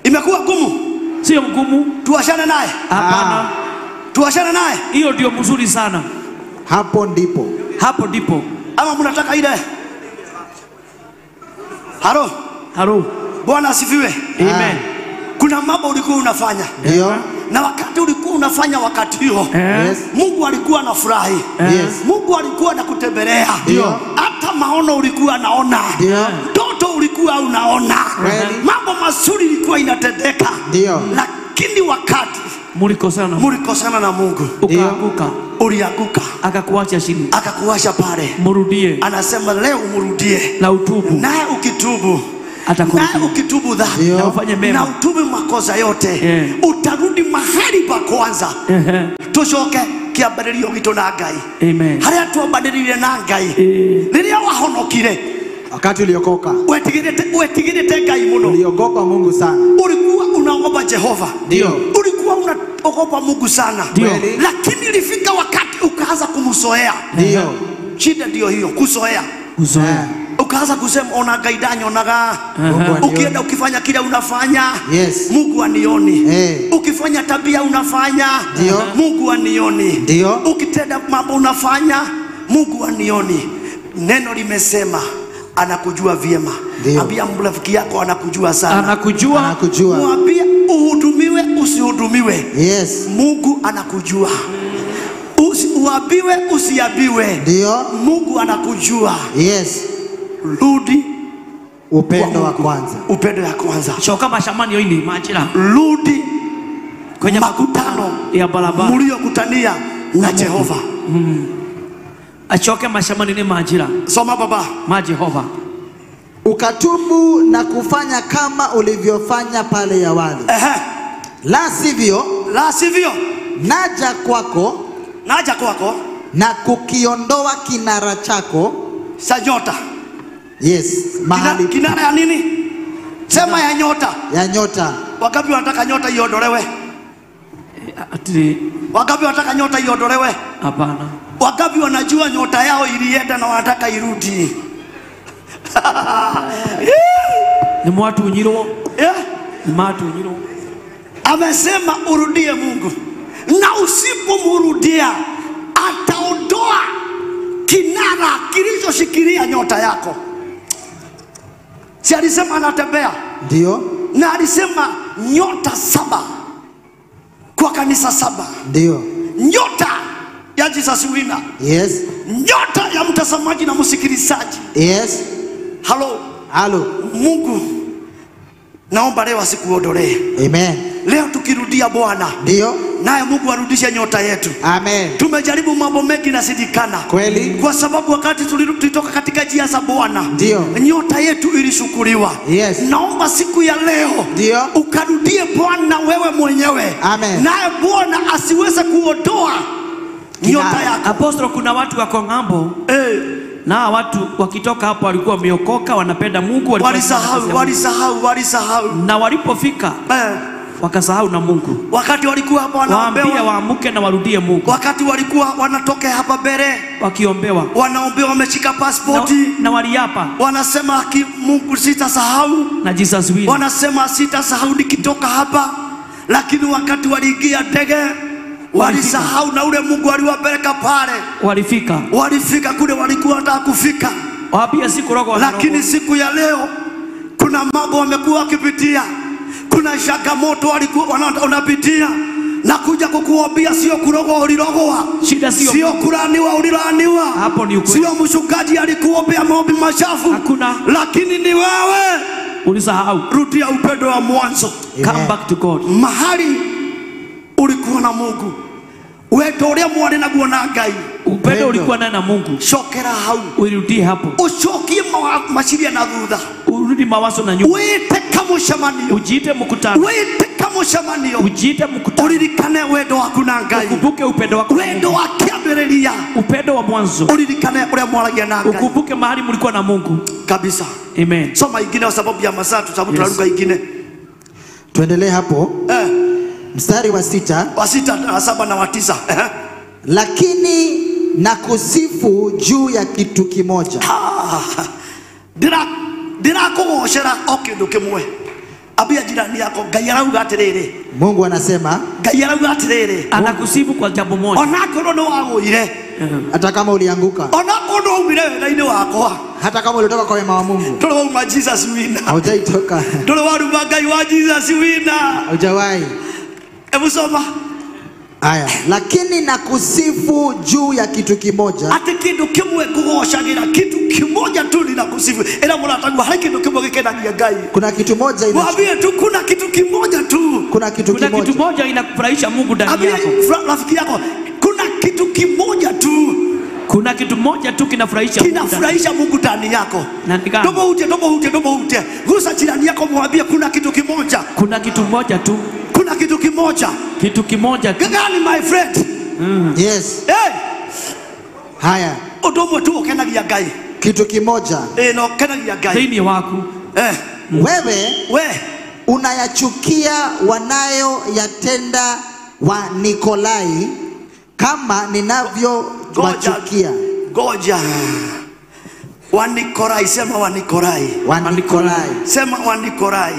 imekuwa ngumu. Sio ngumu. Tuachane naye. Hapana. Tuachane naye. Hiyo ndio mzuri sana. Hapo ndipo. Hapo ndipo. Ama mnataka ile? Halo. Bwana asifiwe. Amen. Kuna mambo ulikuwa unafanya. Ndio. Na wakati ulikuwa unafanya wakati huo, Yes. Mungu alikuwa anafurahi. Yes. Mungu alikuwa anakutembelea. Ndio. Hata maono ulikuwa naona. Ndio. Ndoto ulikuwa unaona. Mambo mazuri ilikuwa inatendeka. Ndio. Lakini wakati mulikosana na Mungu, ukaanguka, ulianguka, akakuacha chini, akakuacha pale. Murudie. Anasema leo murudie na utubu. Naye ukitubu, atakurudia. Ukitubu dhambi na ufanye mema na utubu makosa yote, utarudi mahali pa kwanza. Tushoke kiambaririo gitu na Ngai. Amen. Haria tuambaririe na Ngai. Riria wahonokire, wakati uliokoka, wetigirite Ngai muno, uliogopa Mungu sana. Ulikuwa unaogopa Jehova. Ndio. Ulikuwa unaogopa Mungu sana. Lakini ilifika wakati ukaanza kumzoea. Ndio. Shida ndio hiyo, kuzoea. Ukaanza kusema ona Ngai danyonaga. Ukienda ukifanya kile unafanya, yes. Mungu anioni. Ukifanya tabia unafanya, ndio. Mungu anioni. Ndio. Ukitenda mambo unafanya, Mungu anioni. Neno limesema anakujua vyema. Ambia rafiki yako anakujua sana. Anakujua. Mwambie uhudumiwe usihudumiwe. Yes. Mungu anakujua. Uabiwe usiabiwe. Ndio. Mungu anakujua. Yes. Rudi upendo wa kwanza. Upendo ya kwanza. Shoka mashamani yoini majira. Rudi kwenye makutano ya barabara mliokutania na Jehova. Achoke mashamani ni majira. Soma baba. Jehova. Ukatubu na kufanya kama ulivyofanya pale awali. La sivyo naja kwako na kukiondoa kinara chako cha nyota. Yes, mahali kinara ya nini? Sema ya nyota. Ya nyota. Wangapi wanataka nyota iondolewe? Ati wangapi wanataka nyota iondolewe? Hapana. Wangapi wanajua nyota yao ilienda na wanataka irudi? Ni watu unyiro. Ni watu unyiro. Amesema urudie Mungu. Na usipomrudia ataondoa kinara kilichoshikilia nyota yako. Si alisema anatembea? Ndio. Na alisema nyota 7 kwa kanisa 7. Ndio. Nyota ya Jesus Winner. Yes. Nyota ya mtazamaji na msikilizaji. Yes. Halo. Mungu naomba leo asikuondolee. Amen. Leo tukirudia Bwana. Ndio. Naye Mungu arudishe nyota yetu. Amen. Tumejaribu mambo mengi na sidikana. Kweli. Kwa sababu wakati tulitoka katika njia za Bwana, ndio nyota yetu ilishukuliwa. Yes. Naomba siku ya leo ndio ukarudie Bwana wewe mwenyewe. Amen. Naye Bwana asiweze kuondoa nyota yako. Apostol, kuna watu wako ng'ambo. Na watu wakitoka hapo walikuwa wameokoka, wanapenda Mungu, walisahau. Na walipofika wakasahau na Mungu. Wakati walikuwa hapa wanaombewa, waambie waamuke na warudie Mungu. Wakati walikuwa wanatoka hapa mbele wakiombewa, wanaombewa wameshika pasipoti na waliapa, wanasema Mungu sitasahau na Jesus will. Wanasema sitasahau nikitoka hapa. Lakini wakati waliingia ndege walisahau na ule Mungu aliwapeleka pale. Walifika kule walikuwa wanataka kufika. Waambie siku roho. Lakini siku ya leo kuna mambo wamekuwa wakipitia. Kuna changamoto walikuwa wanapitia. Na kuja kukuambia sio kurogoa ulirogoa. Shida sio kulaniwa ulilaniwa. Hapo ni ukweli. Sio mchungaji alikuombea maombi machafu. Hakuna. Lakini ni wewe ulisahau. Rudia upendo wa mwanzo. Come back to God. Mahali ulikuwa na Mungu. Wewe ulia mwale na kuona Ngai. Upendo ulikuwa na Mungu. Shokera hau. Urudie hapo. Ushokie mashiria na dhudha. Urudi mawazo na nyuma. Wete kama shamanio. Ujiite mkutano. Wete kama shamanio. Ujiite mkutano. Uririkane wendo wako na Ngai. Ukumbuke upendo wako. Wendo wa kiambeleria. Upendo wa mwanzo. Uririkane ule mwalagia na Ngai. Ukumbuke mahali mlikuwa na Mungu. Kabisa. Amen. Soma ingine kwa sababu ya masaa tutavuta lugha ingine. Tuendelee hapo. Mstari wa 6. Wa 6 na 7 na 9. Lakini nakusifu juu ya kitu kimoja. Dira kugoshera okindu kimwe. Abia jirani yako Ngai arauga atiriri. Mungu anasema Ngai arauga atiriri. Anakusifu kwa jambo moja. Onako ndo wagũire. Hata kama ulianguka. Onako ndo umire wĩra-inĩ wakwa. Hata kama ulitoka kwa wema wa Mungu. Tũrĩ wauma Jesus Winner. Haujaitoka. Tũrĩ waruma Ngai wa Jesus Winner. Haujawahi. Hebu soma. Aya, lakini nakusifu juu ya kitu kimoja. Ati kindu kimwe kugocagira kitu kimoja tu ninakusifu. Ila mnataka hari kindu kimwe gikenagia Ngai. Kuna kitu moja Mwambie tu kuna kitu kimoja tu. Kuna kitu moja inakufurahisha Mungu ndani yako. Rafiki yako, kuna kitu kimoja tu. Kuna kitu moja tu kinafurahisha Mungu ndani yako. Dobo ute. Gusa jirani yako mwambie kuna kitu kimoja. Kuna kitu moja tu. Kuna kitu kimoja. Kitu kimoja tu. Gani my friend? Yes. Haya. Odomo tu ukenagia Ngai. Kitu kimoja. No kenagia Ngai. Nini wako? Wewe unayachukia wanayoyatenda wa Nikolai kama ninavyo wachukia. Goja. Wa Nikolai, sema wa Nikolai. Sema wa Nikolai.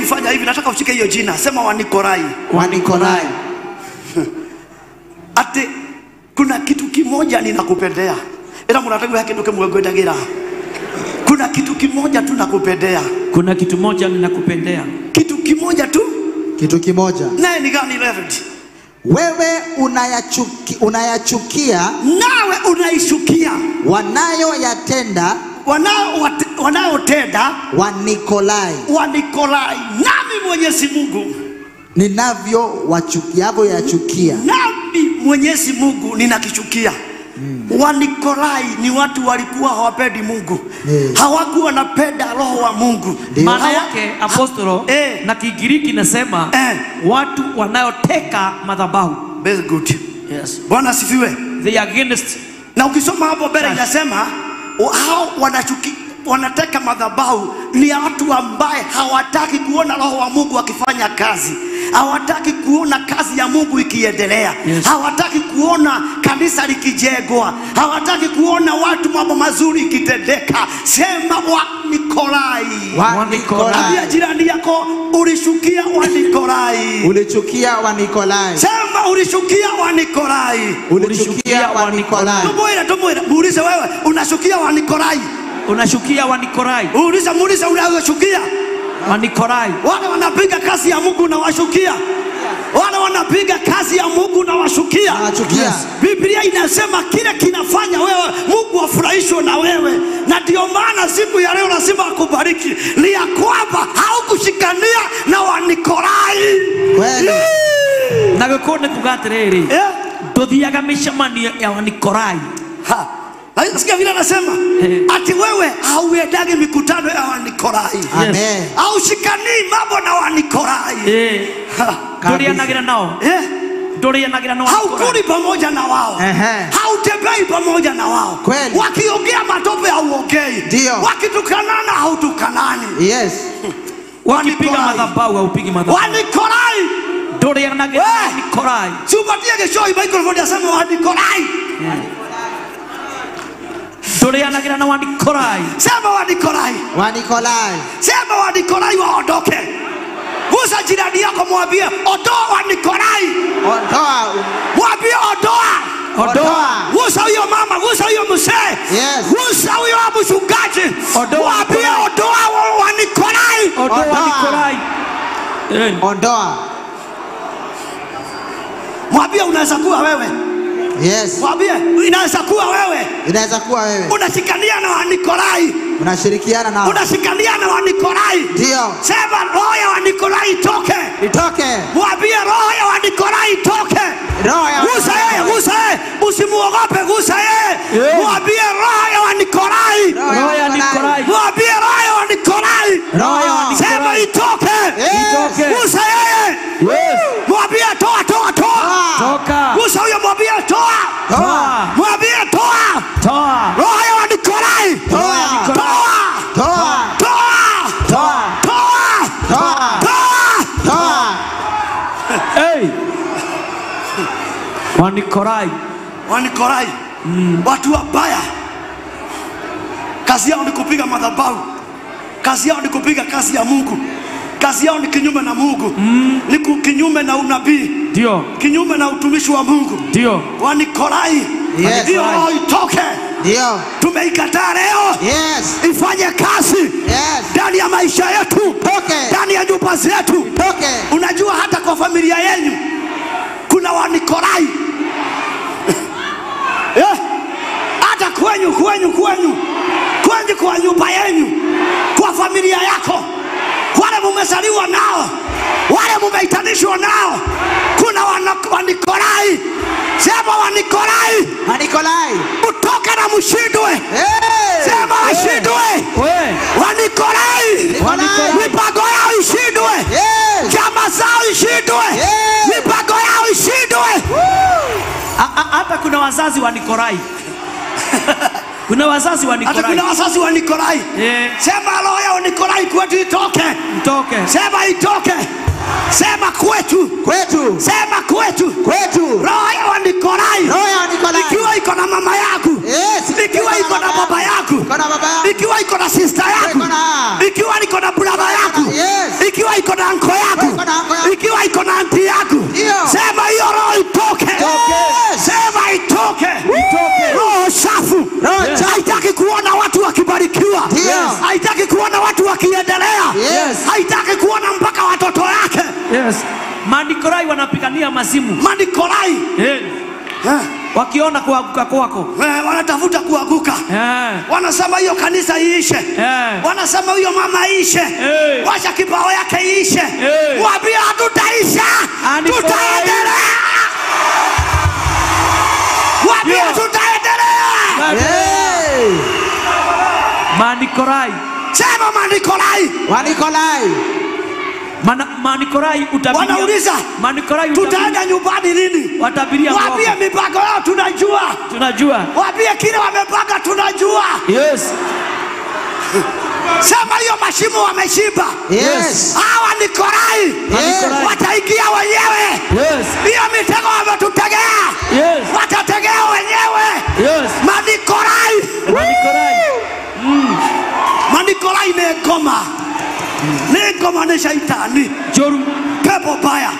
Fanya hivi nataka ushike hiyo jina. Sema wa Nikolai. Ate kuna kitu kimoja ninakupendea. Ila mnataka kitu kimwegwedagira. Kuna kitu kimoja tu nakupendea. Kuna kitu moja ninakupendea. Kitu kimoja tu? Kitu kimoja. Naye ni gani Reverend? Wewe unayachukia. Nawe unaishukia wanayotenda wa Nikolai. Nami Mwenyezi Mungu yachukia. Nami Mwenyezi Mungu ninakichukia. Wa Nikolai ni watu walikuwa hawapendi Mungu. Hawakuwa wanapenda roho wa Mungu. Maana yake apostolo na Kigiriki nasema watu wanayoteka madhabahu. Very good. Yes. Bwana asifiwe. They are against. Na ukisoma hapo mbele inasema hao wanateka madhabahu ni watu ambaye hawataki kuona roho wa Mungu akifanya kazi. Hawataki kuona kazi ya Mungu ikiendelea. Yes. Hawataki kuona kanisa likijengwa. Hawataki kuona watu mambo mazuri ikitendeka. Sema wa Nikolai. Wa Nikolai. Ambia jirani yako ulishukia wa Nikolai. Ulichukia wa Nikolai. Sema ulishukia wa Nikolai. Ulichukia wa Nikolai. Tomoira, muulize wewe unashukia wa Nikolai. Unashukia wa Nikolai. Muulize unashukia wa Nikolai. Wale wanapiga kazi ya Mungu na washukia. Wale wanapiga kazi ya Mungu na washukia. Yes. Biblia inasema kile kinafanya wewe Mungu afurahishwe na wewe. Na ndio maana siku ya leo lazima akubariki. Ni ya kwamba haukushikania na wa Nikolai. Kweli. Na gukone kugatereri. Ndothiaga micemania ya wa Nikolai. Ha. Nasikia vile anasema ati wewe hauendagi mikutano ya wa Nikolai. Amen. Au shikanii mambo na wa Nikolai. Ndorianagira nao. Ndorianagira nao. Haukuli pamoja na wao. Hautembei pamoja na wao. Kweli. Wakiongea matope hauongei. Ndio. Wakitukanana hautukanani. Yes. Wakipiga madhabahu haupigi madhabahu. Wa Nikolai. Ndorianagira wa Nikolai. Supatie geshoi microphone asema wa Nikolai. Ndorianagira na wa Nikolai. Sema wa Nikolai. Wa Nikolai. Sema wa Nikolai waondoke. Gusa jirani yako mwambie ondoa wa Nikolai. Ondoa. Mwambie ondoa. Ondoa. Gusa huyo mama, gusa huyo mzee. Yes. Gusa huyo mchungaji. Ondoa. Mwambie ondoa wa Nikolai. Ondoa wa Nikolai. Ondoa. Mwambie unaweza kuwa wewe. Yes. Mwambie inaweza kuwa wewe. Inaweza kuwa wewe. Unashikania na wa Nikolai. Unashirikiana nao. Unashikania na wa Nikolai. Ndio. Sema roho ya wa Nikolai itoke. Itoke. Mwambie roho ya wa Nikolai itoke. Roho ya Gusa yeye, gusa yeye. Usimuogope, gusa yeye. Mwambie roho ya wa Nikolai. Roho ya Nikolai. Mwambie roho ya wa Nikolai. Roho ya wa Nikolai. Sema itoke. Itoke. Gusa yeye. Yes. Mwambie toa. Toka. Gusa huyo mwambie toa. Toa. Mwambie toa. Toa. Roho ya wa Nikolai. Toa. Toa. Toa. Toa. Toa. Toa. Hey. Wa Nikolai. Wa Nikolai. Watu wabaya. Kazi yao ni kupiga madhabahu. Kazi yao ni kupiga kazi ya Mungu. Kazi yao ni kinyume na Mungu. Ni kinyume na unabii. Ndio. Kinyume na utumishi wa Mungu. Ndio. Wa Nikolai. Yes. Ndio roho itoke. Ndio. Tumeikataa leo. Yes. Ifanye kazi. Yes. Ndani ya maisha yetu. Toke. Ndani ya nyumba zetu. Toke. Unajua hata kwa familia yenu kuna wa Nikolai. Hata kwenyu kwa nyumba yenu, kwa familia yako, wale mumezaliwa nao, wale mumeitanishwa nao, kuna wa Nikolai. Sema wa Nikolai. Wa Nikolai. Utoke na mshindwe. Sema washindwe. Wa Nikolai. Mipango yao ishindwe. Chama zao ishindwe. Mipango yao ishindwe. Hata kuna wazazi wa Nikolai. Kuna wazazi wa Nikolai. Hata kuna wazazi wa Nikolai. Sema roho ya Nikolai kwetu itoke. Itoke. Sema itoke. Sema kwetu. Kwetu. Sema kwetu. Kwetu. Roho ya Nikolai. Roho ya Nikolai. Ikiwa iko na mama yako. Yes. Ikiwa iko na baba yako. Iko na baba yako. Ikiwa iko na sister yako. Ikiwa iko na brother yako. Yes. Ikiwa iko na uncle yako. Ikiwa iko na auntie yako. Sema hiyo roho itoke. Sema itoke. Roho chafu. Haitaki kuona watu wakibarikiwa. Haitaki kuona watu wakiendelea. Haitaki kuona mpaka watoto yake. Yes. Manikolai wanapigania mazimu. Manikolai. Wakiona kuanguka kwako. Wanatafuta kuanguka. Wanasema hiyo kanisa iishe. Wanasema hiyo mama iishe. Wacha kibao yake iishe. Mwambie hatutaisha. Tutaendelea. Mwambie tutaendelea. Manikolai. Sema Manikolai. Wa Nikolai. Manikorai utabiria. Wanauliza, Manikorai tutaenda nyumbani lini? Watabiria. Waambie mipango yao tunajua. Tunajua. Waambie kile wamepanga tunajua. Yes. Sema hiyo mashimo wameshiba. Yes. Hawa Nikorai. Yes. Wataingia wenyewe. Yes. Hiyo mitego wametutegea. Yes. Watategea wenyewe. Yes. Manikorai. Manikorai. Manikorai ni ngoma. Ni ngoma ni shaitani. Joru. Pepo baya.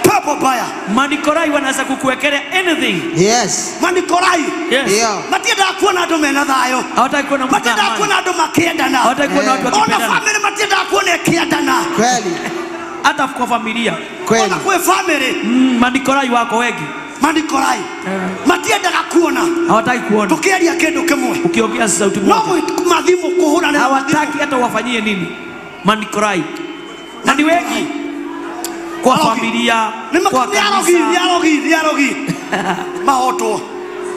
Pepo baya. Manikorai wanaweza kukuwekelea anything. Yes. Manikorai. Yes. Yeah. Matienda kuona ndo mena thayo. Hawataki kuona mtu Matienda amani. kuona ndo makiendana. Hawataki kuona watu Ona wakipendana. family matienda kuona kiendana. Kweli. Hata kwa familia. Kweli. Ona kwa family. Manikorai wako wengi. Manikorai. Matienda kuona. Hawataki kuona. Tukialia kendo kimwe. Ukiongea sauti moja. No madhimu kuhura na hawataki hata wafanyie nini. Manikorai. Na ni wengi. Kwa familia, kwa kanisa. Dialogi. Mahoto.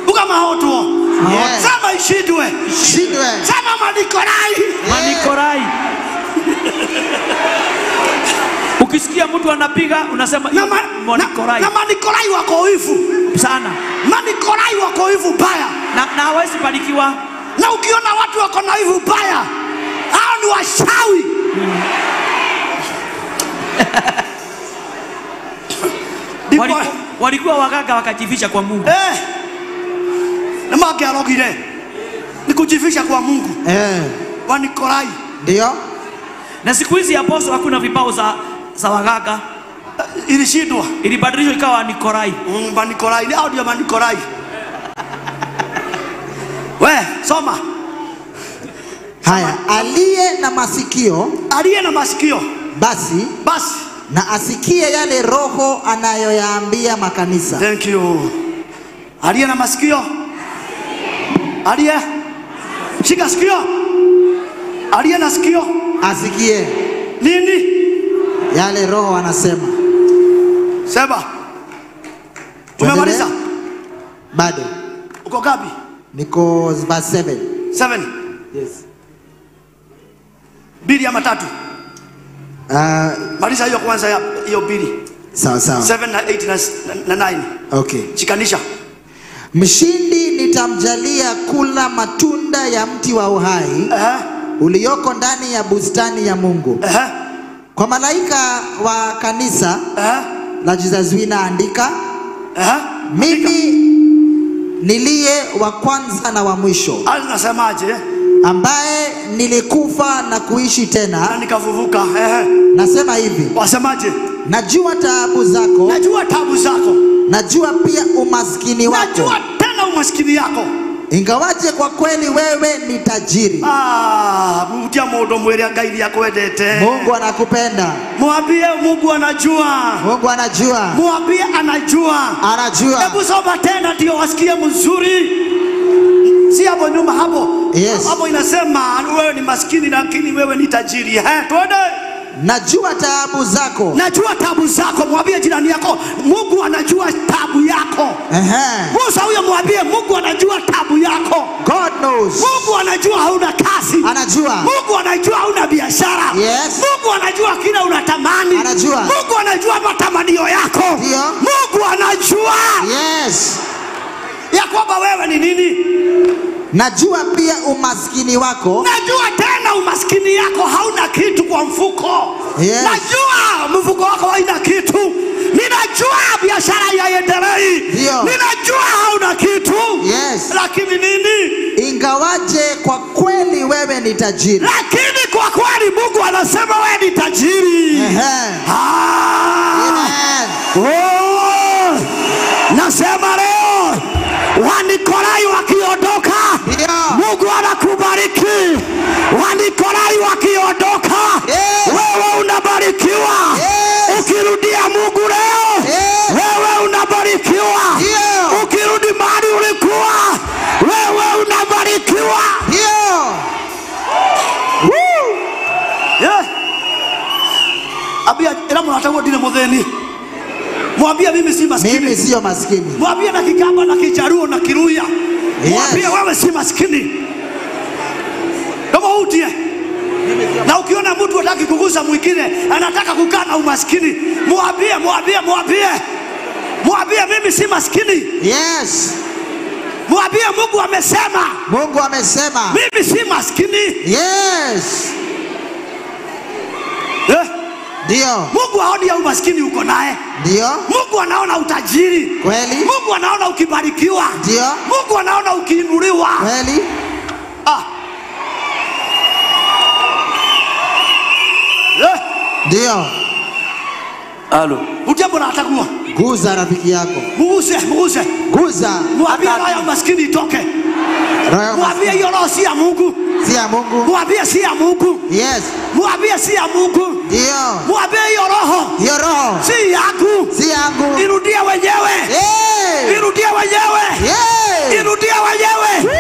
Buka mahoto. Yes. Sema ishidwe. Shindwe. Sema Manikorai. Manikorai. Ukisikia mtu anapiga unasema Manikorai. Na Manikorai wako hivu sana. Manikorai wako hivu baya. Na hawezi barikiwa. Na ukiona watu wako na hivu baya, hao ni washawi. Walikuwa waganga wakajifisha kwa Mungu. Na magerogire ni kujifisha kwa Mungu. Manikorai. Ndio. Na siku hizi apostle hakuna vibao za waganga. Ilishindwa. Ilibadilishwa ikawa Nikorai. Manikorai. Ni audio Manikorai. We, soma. Haya, aliye na masikio. Aliye na masikio. Basi. Na asikie yale Roho anayoyaambia makanisa. Thank you. Aliye na masikio. Aliye. Shika sikio. Aliye na sikio. Asikie. Nini? Yale Roho anasema. Sema. Umemaliza? Bado. Uko gapi? Niko verse 7. 7. Yes. 2 ama 3. Maliza hiyo kwanza hiyo 2. Sawa. 7 na 8 na 9. Okay. Chikanisha. Mshindi nitamjalia kula matunda ya mti wa uhai ulioko ndani ya bustani ya Mungu. Kwa malaika wa kanisa la Jizazwina andika, mimi niliye wa kwanza na wa mwisho. Anasemaje? Ambaye nilikufa na kuishi tena na nikafufuka. Nasema hivi. Wasemaje? Najua taabu zako. Najua taabu zako. Najua pia umaskini wako. Najua tena umaskini yako. Ingawaje kwa kweli wewe ni tajiri. Mtia modo mwele ngaili yako wedete. Mungu anakupenda. Mwambie Mungu anajua. Mungu anajua. Mwambie anajua. Anajua. Hebu soma tena ndio wasikie mzuri. Si hapo nyuma hapo. Yes. Hapo inasema wewe ni maskini lakini wewe ni tajiri. Twende. Najua taabu zako. Najua taabu zako. Mwambie jirani yako Mungu anajua taabu yako. Musa huyo mwambie Mungu anajua taabu yako. God knows. Mungu anajua hauna kazi. Anajua. Mungu anajua hauna biashara. Yes. Mungu anajua kile unatamani. Anajua. Mungu anajua matamanio yako. Ndio. Mungu anajua. Yes. Ya kwamba wewe ni nini? Najua pia umaskini wako. Najua tena umaskini yako hauna kitu kwa mfuko. Yes. Najua mfuko wako hauna kitu. Ninajua biashara haiendelei. Ninajua hauna kitu. Yes. Lakini nini? Ingawaje kwa kweli wewe ni tajiri. Lakini kwa kweli Mungu anasema wewe ni tajiri. Amen. Nasema leo Wanikolai wakiondoka, Mungu anakubariki. Wanikolai wakiondoka, wewe unabarikiwa. Ukirudia Mungu leo, wewe unabarikiwa. Ukirudi mahali ulikuwa, wewe unabarikiwa. Abia elamu natawo dile modheni. Mwambie mimi si maskini. Mimi sio maskini. Mwambie na Kikamba na Kijaruo na Kiruya. Mwambie wewe si maskini. Kama utie. Na ukiona mtu hataki kugusa mwingine, anataka kukaa na umaskini, mwambie mimi si maskini. Yes. Mwambie Mungu amesema. Mungu amesema. Mimi si maskini. Yes. Ndio. Mungu haoni ya umaskini uko naye. Ndio. Mungu anaona utajiri. Kweli. Mungu anaona ukibarikiwa. Ndio. Mungu anaona ukiinuliwa. Kweli. Ndio. Halo. Ujambo na atakuwa. Guza rafiki yako. Muguse. Guza. Mwambie roho ya umaskini itoke. Mwambie hiyo roho si ya Mungu. Si ya Mungu. Mwambie si ya Mungu. Yes. Mwambie si ya Mungu. Ndio. Mwambie hiyo roho. Hiyo roho. Si yangu. Si yangu. Irudie wenyewe. Hey. Irudie wenyewe. Hey. Irudie wenyewe. Woo.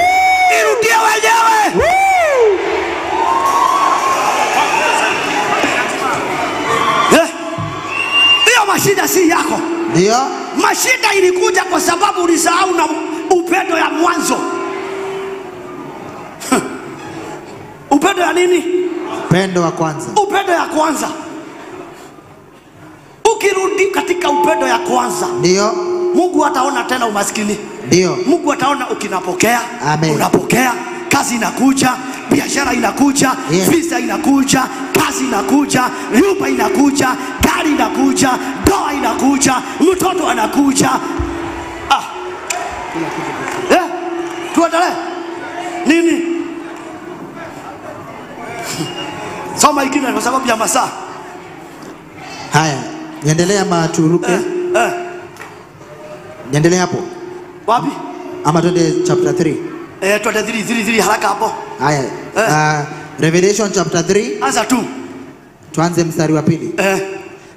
Irudie wenyewe. Woo. Mashida si yako. Ndio. Mashida ilikuja kwa sababu ulisahau na upendo ya mwanzo. Upendo ya nini? Upendo wa kwanza. Upendo ya kwanza. Ukirudi katika upendo ya kwanza, ndio Mungu ataona tena umaskini. Ndio. Mungu ataona ukinapokea. Amen. Unapokea, kazi inakuja, biashara inakuja, yeah. Visa inakuja, kazi inakuja, nyumba inakuja, gari inakuja, ndoa inakuja, mtoto anakuja. Tuendelee. Nini? Soma ingine kwa sababu ya masaa. Haya, niendelee ama turuke? Niendelee hapo. Wapi? Ama twende chapter 3. Twende 3 haraka hapo. Haya. Revelation chapter 3. Anza tu. Tuanze mstari wa 2.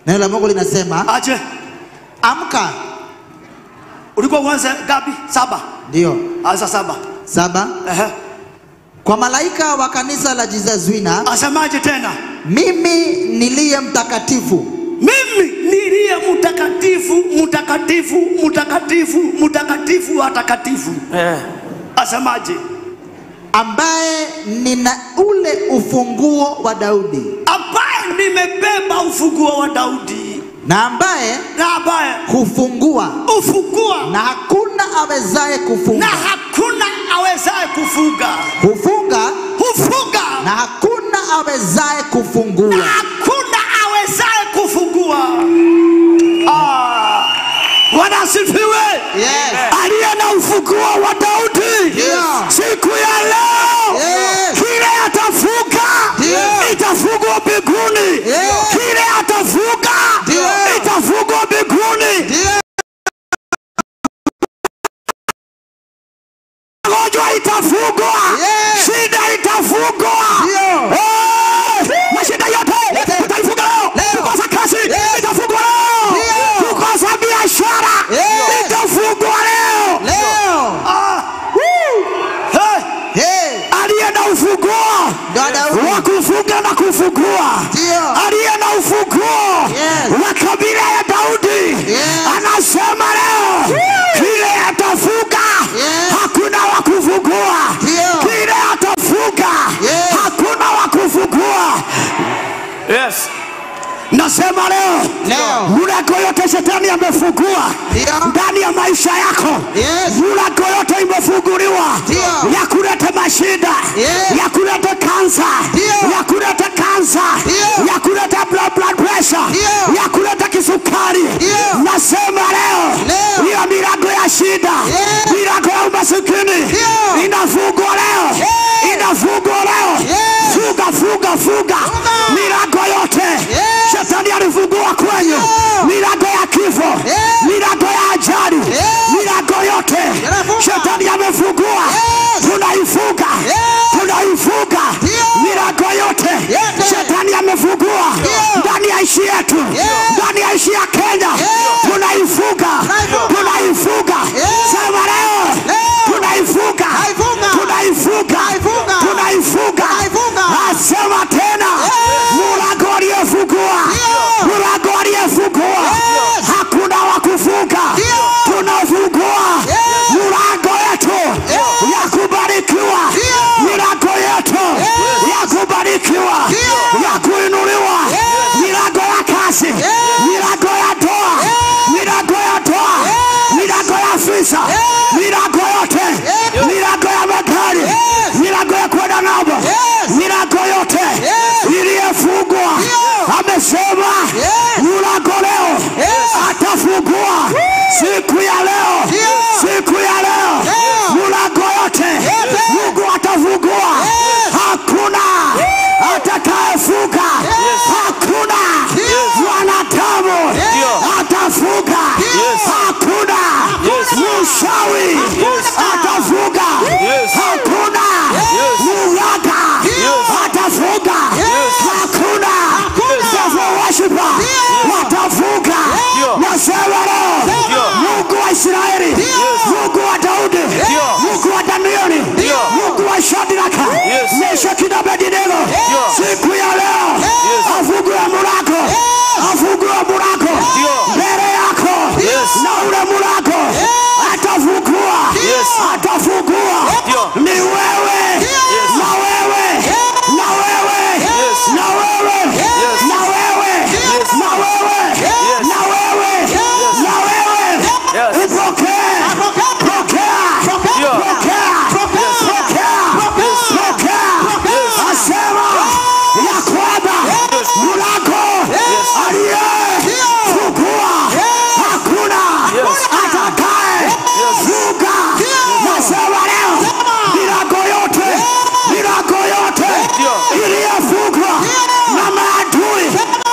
Neno la Mungu linasema, aje. Amka. Ulikuwa uanze ngapi? 7. Ndio. Anza 7. Kwa malaika wa kanisa la Jizazwina, asemaje tena? Mimi niliye mtakatifu. Mimi niliye mtakatifu watakatifu. Asemaje? Ambaye nina ule ufunguo wa Daudi. Ambaye nimebeba ufunguo wa Daudi. Na ambaye hufungua. Na hakuna awezaye kufunga. Hufunga. Na hakuna awezaye kufungua. Bwana asifiwe. Yes. Aliye na ufunguo wa Daudi. Yeah. Siku ya leo. Yes. Kile atafunga. Yeah. Itafungwa mbinguni. Yeah. Kile atafunga. Yeah. Itafungwa mbinguni. Yeah. Magonjwa itafungwa. Yeah. Shida itafungwa. Yeah. Mashida yote utaifunga leo. Kukosa kazi itafungwa leo. Yeah. Kukosa biashara itafungwa leo. Aliye na ufunguo wa kufunga na kufungua. Aliye na ufunguo wa kabila ya Daudi. Anasema leo kile atafunga hakuna wa kufungua. Kile atafunga hakuna wa kufungua. Yes. Nasema leo mlango yote shetani amefungua ndani ya maisha yako. Mlango yote imefunguliwa ya kuleta mashida, ya kuleta kansa, ya kuleta kansa, ya kuleta blood pressure, ya kuleta kisukari. Nasema leo hiyo milango ya shida, milango ya umasikini inafungwa leo. Inafungwa leo. Funga milango yote shetani alifungua kwenye milango ya kifo, milango ya ajali, milango yote shetani amefungua. Tunaifunga milango yote shetani amefungua ndani ya nchi yetu, ndani ya nchi ya Kenya. Tunaifunga. Sema leo tunaifunga. Asema tena mlango aliyefungua hakuna wa kufunga. kanisa, milango yote, milango ya magari, milango ya kwenda ng'ambo, milango yote iliyofungwa, amesema mlango leo atafungua. Siku ya leo, siku ya leo, mlango yote Mungu atafungua. Hakuna atakayefunga, hakuna mwanadamu atafunga, hakuna mshawi atafunga, hakuna mganga atafunga, hakuna devil worshiper watafunga. Nasema leo Mungu wa Israeli, Mungu wa Daudi, Mungu wa Danieli, Mungu wa Shadraka, Meshaki na Abednego, siku ya leo afungue mlango, afungue mlango mbele yako, na ule mlango atafungua, atafungua. Ni wewe, na wewe, na wewe, na wewe, na wewe, na wewe, na wewe, na wewe, upokee, pokea, pokea, pokea. Asema ya kwamba mlango aliyefungua hakuna atakaye funga. Nasema leo milango yote, milango yote iliyofungwa na maadui,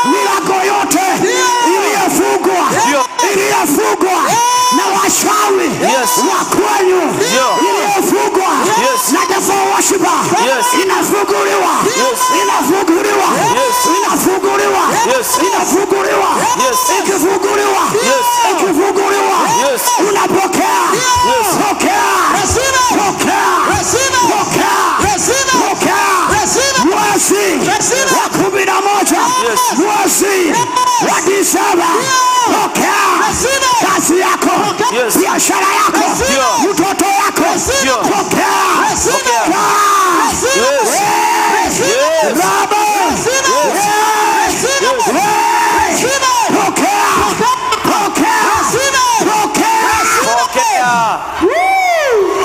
milango yote iliyofungwa, iliyofungwa na washawi wa kwenu, iliyofungwa na devil worshiper, inafunguliwa, inafunguliwa, inafunguliwa, inafunguliwa, ikifunguliwa, ikifunguliwa, unapokea, pokea, pokea, pokea, pokea. Mwezi wa 11, mwezi wa Disemba, pokea kazi yako, biashara yako, mtoto yako, pokea,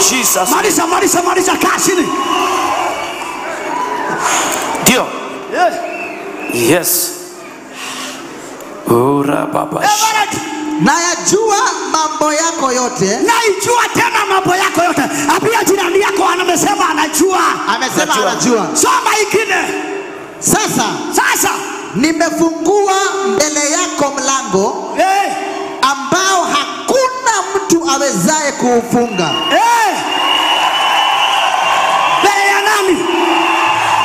Jesus. Maliza kasini. Ndio. Yes. Ora baba. Nayajua mambo yako yote. Naijua tena mambo yako yote. Apia jirani yako anamesema anajua. Amesema anajua. Soma ingine. Sasa nimefungua mbele yako mlango ambao hakuna mtu awezaye kuufunga. Mbele ya nani?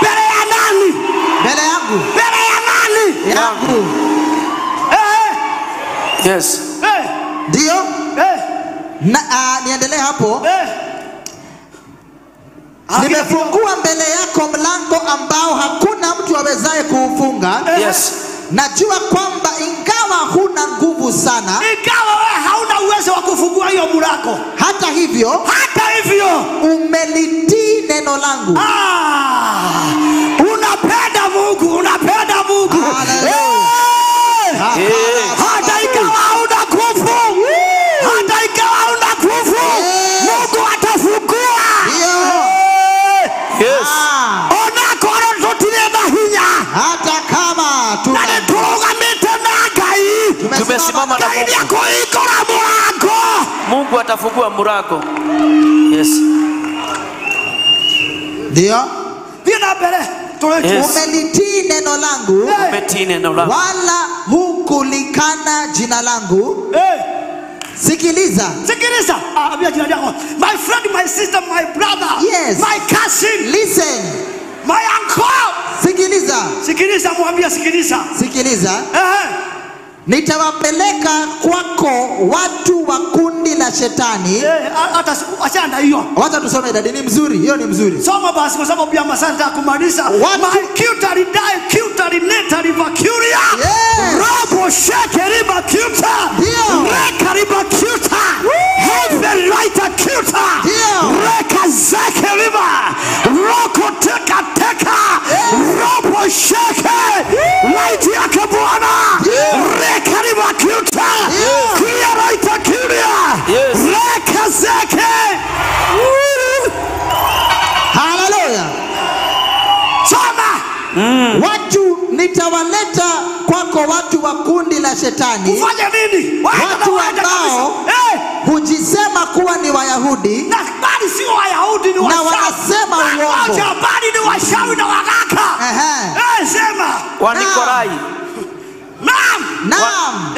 Mbele ya nani? Mbele yangu. Mbele ya nani? Yangu. Yes. Ndio? Niendelee hapo. Nimefungua mbele yako mlango ambao hakuna mtu awezaye kuufunga. Yes. Najua kwamba ingawa huna nguvu sana, ingawa wewe hauna uwezo wa kufungua hiyo mlango, hata hivyo umelitii neno langu. Unapenda Mungu, unapenda Mungu. Hata ikawa hauna nguvu, hata ikawa hauna nguvu, Mungu atafungua. Yes. Ona kono totile bahinya. Hata kama tumesimama na Mungu, Mungu atafungua mlango. Yes. Ndio? Vina mbele. Umelitii neno langu, umetii neno langu, wala hukulikana jina langu. Sikiliza. My friend, my sister, my brother, yes, my cousin, listen, my uncle. Sikiliza, mwambie sikiliza. Nitawapeleka kwako watu wa kundi la shetani. Achana hiyo. Wacha tusome dadi, ni mzuri. Hiyo ni mzuri. Soma basi kwa sababu pia masanta kumaliza. My cutary die, cutary netary vacuria. Robo shekeri vacuta. Rekari vacuta. Heaven lighter cuta. Reka zakeriba. Roko teka. Robo sheke. Light yake Bwana. Rekari vacuta. Kia lighter curia. Reka Watu nitawaleta kwako watu wa kundi la shetani. Kufanya nini? Watu ambao hujisema kuwa ni Wayahudi na bali si Wayahudi, ni na wanasema uongo. Bali ni washawi na waganga. Sema Wanikorai. Naam.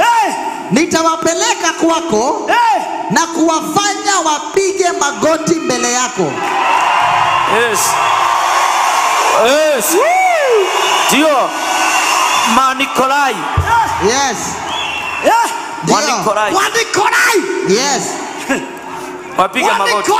Nitawapeleka kwako na kuwafanya wapige magoti mbele yako. Yes. Yes. Dio. Manikorai. Yes. Wanikorai. Wanikorai. Yes. Wapige magoti.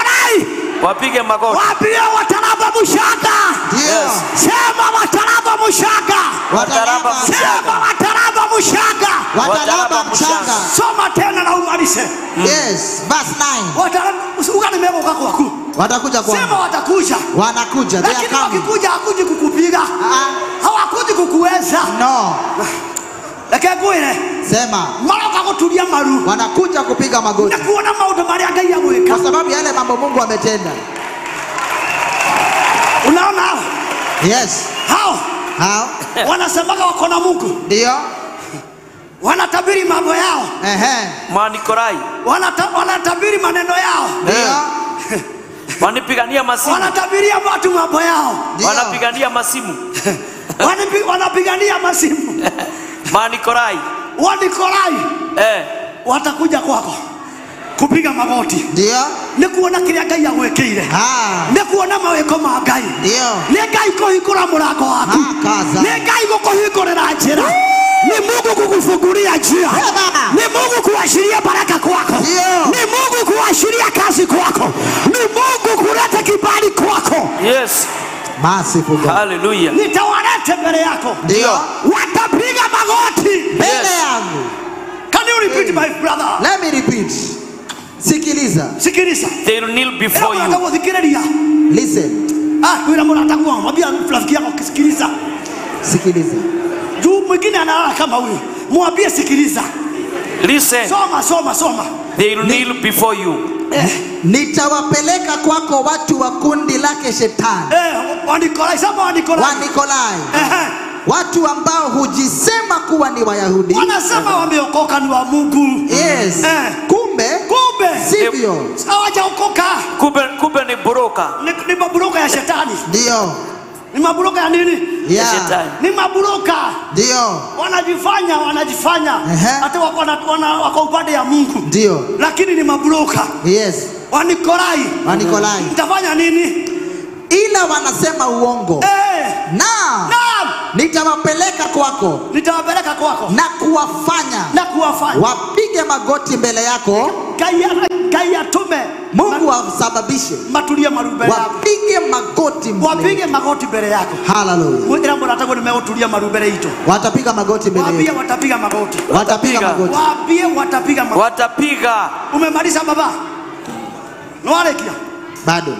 Wapige magoti. Wapige wataraba mushaka. Yes. Sema wataraba mushaka. Wataraba mushaka. Sema wataraba mushaka. Wataraba mchanga. Soma tena na umalize. Yes. Verse 9. Wataraba ugani mego kako wako. Watakuja kwa. Sema watakuja. Wanakuja. They are Lakini coming. wakikuja hakuji kukupiga. Hawakuji kukuweza. No. Lakini kuile. Sema. Mara kutulia maru. Wanakuja kupiga magoti. Na kuona maodo mali agai ya mweka. Kwa sababu yale mambo Mungu ametenda. Unaona hao? Yes. Hao wanasemaga wako na Mungu. Ndio. Wanatabiri mambo yao. Manikorai. Wanatabiri maneno yao. Ndio. Wanapigania masimu. Wanatabiria watu mambo yao. Wanapigania masimu. Wanapigania masimu. Manikorai. Wanikorai. Watakuja kwako kupiga magoti. Ndio. Ni kuona kile Ngai yagwekeire. Ni kuona maweko ma Ngai. Ndio. Ni Ngai kuhingura murango waku. Ni Ngai gukuhingurira njira. Ni Mungu kukufungulia njia. Ni Mungu kuashiria baraka kwako. Ni Mungu kuashiria kazi kwako. Ni Mungu kuleta kibali kwako. Yes. Merciful God. Hallelujah. Nitawaleta mbele yako. Ndio. Watapiga magoti mbele yangu. Can you repeat my brother? Let me repeat. Sikiliza. Sikiliza. They will kneel before you. Listen. Wewe unataka kumwambia rafiki yako kisikiliza. Sikiliza. Juu mwingine analala kama huyu. Mwambie sikiliza. Listen. Soma. They will kneel before you. Nitawapeleka kwako watu wa kundi lake shetani. Wanikorai. Watu ambao hujisema kuwa ni Wayahudi. Wanasema wameokoka ni wa Mungu. Yes. Kumbe sivyo. Hawajaokoka. Kumbe ni buroka. Ni maburoka ya shetani. Ndio. Ni maburoka ya nini? Ya shetani. Ni maburoka. Ndio. Wanajifanya. Hata wako upande ya Mungu. Ndio. Lakini ni maburoka. Yes. Wanikorai. Mtafanya nini? Ila wanasema uongo. Naam. Nitawapeleka kwako. Na kuwafanya wapige magoti mbele yako. Kaya tume. Mungu asababishe matulia marubele yako. Wapige magoti mbele yako. Hallelujah. Mwingine mbona nataka nimeutulia marubele hicho. Watapiga magoti mbele yako. Watapiga magoti. Watapiga. Umemaliza baba? Noalekia. Bado.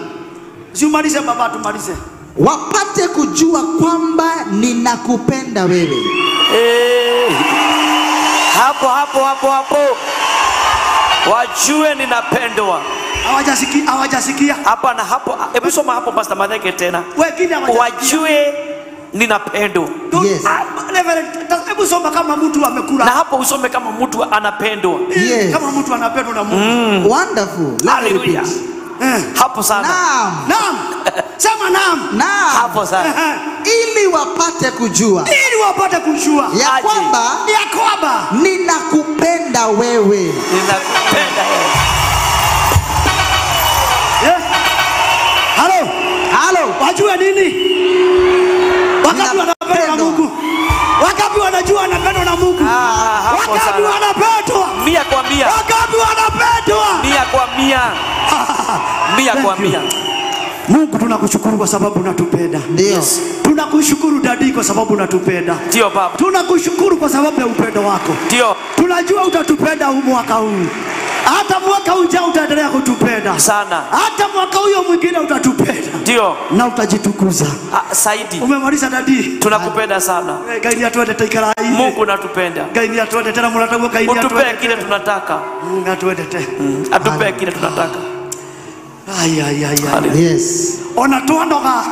Umalize baba, tumalize. Wapate kujua kwamba ninakupenda wewe. Hapo. Wajue ninapendwa. Hawajasikia. Hapa na hapo. Hebu soma hapo Pastor Madeke tena. Wajue ninapendwa. Yes. Hebu soma kama mtu amekula. Na hapo usome kama mtu anapendwa. Yes. Kama mtu anapendwa na Mungu. Wonderful. Hallelujah. Hapo sana. Naam. Sema naam. Hapo sana. Ili wapate kujua ya kwamba ninakupenda wewe. Halo. Wajue nini? Wakati wanapendwa na Mungu. Wakati wanajua wanapendwa na Mungu. Wakati wanapendwa. 100 kwa 100. Wakati wanapendwa. 100 kwa 100. 100 kwa 100. Mungu tunakushukuru kwa sababu unatupenda. Ndio. Tunakushukuru Dadi kwa sababu unatupenda. Ndio baba. Tunakushukuru kwa sababu ya upendo wako. Ndio. Tunajua utatupenda huu mwaka huu. Hata mwaka ujao utaendelea kutupenda sana. Hata mwaka huyo mwingine utatupenda. Ndio. Na utajitukuza. Saidi. Umemaliza Dadi. Tunakupenda sana. Gaini atuende taikara hii. Mungu natupenda. Gaini atuende tena mnataka gaini atuende. Utupe kile tunataka. Mungu atuende tena. Atupe kile tunataka. Yes. Onatuondoka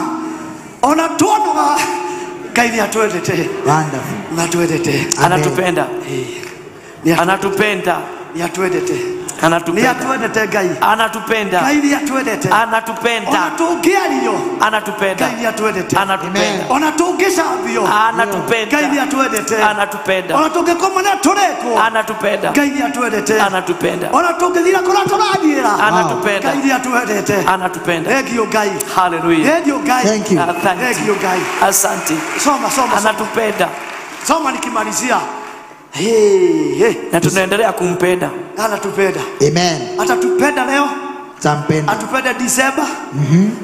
Kaini atuendete. Wonderful. Natuendete. Anatupenda. Anatupenda. Ni atuendete. Anatupenda. Ni atuendete Gai. Anatupenda. Kaini atuendete. Anatupenda. Onatugerio. Anatupenda. Kaini atuendete. Anatupenda. Onatugesha bio. Anatupenda. Kaini atuendete. Anatupenda. Onatuge koma na toreko. Anatupenda. Kaini atuendete. Anatupenda. Onatugethira kora toragira. Anatupenda. Kaini atuendete. Anatupenda. Egio Gai. Hallelujah. Egio Gai. Thank you. Egio Gai. Asante. Soma. Anatupenda. Soma nikimalizia. Na tunaendelea kumpenda. Anatupenda. Amen. Atatupenda leo. Tampenda. Atupende December.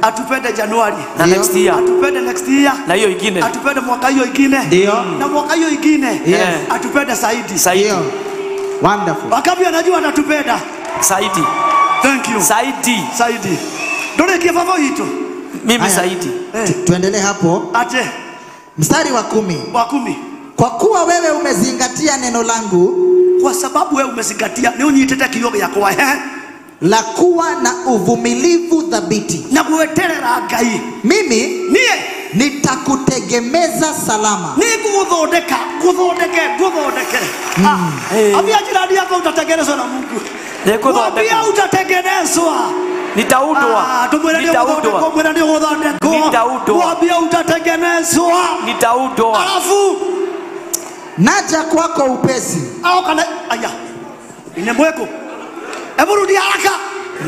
Atupende Januari. Na next year. Atupende next year. Na hiyo ingine. Atupende mwaka hiyo ingine. Ndio. Na mwaka hiyo ingine. Yes. Atupende zaidi. Saidi. Wonderful. Wakabi anajua atatupenda. Saidi. Thank you. Saidi. Dole kifavo hito. Mimi Saidi. Tuendelee hapo. Ate. Mstari wa 10. Wa 10. Kwa kuwa wewe umezingatia neno langu, kwa sababu wewe umezingatia ni unyitete kiyoga yako la kuwa na uvumilivu thabiti, na kuweterera Ngai, mimi niye nitakutegemeza salama. Ni kugodeka. Abia jirani yako utatengenezwa na Mungu. Abia utatengenezwa. Nitaudwa. Abia utatengenezwa. Nitaudwa. Alafu naja kwako upesi. Au kana aya. Inemweko. Hebu rudi haraka.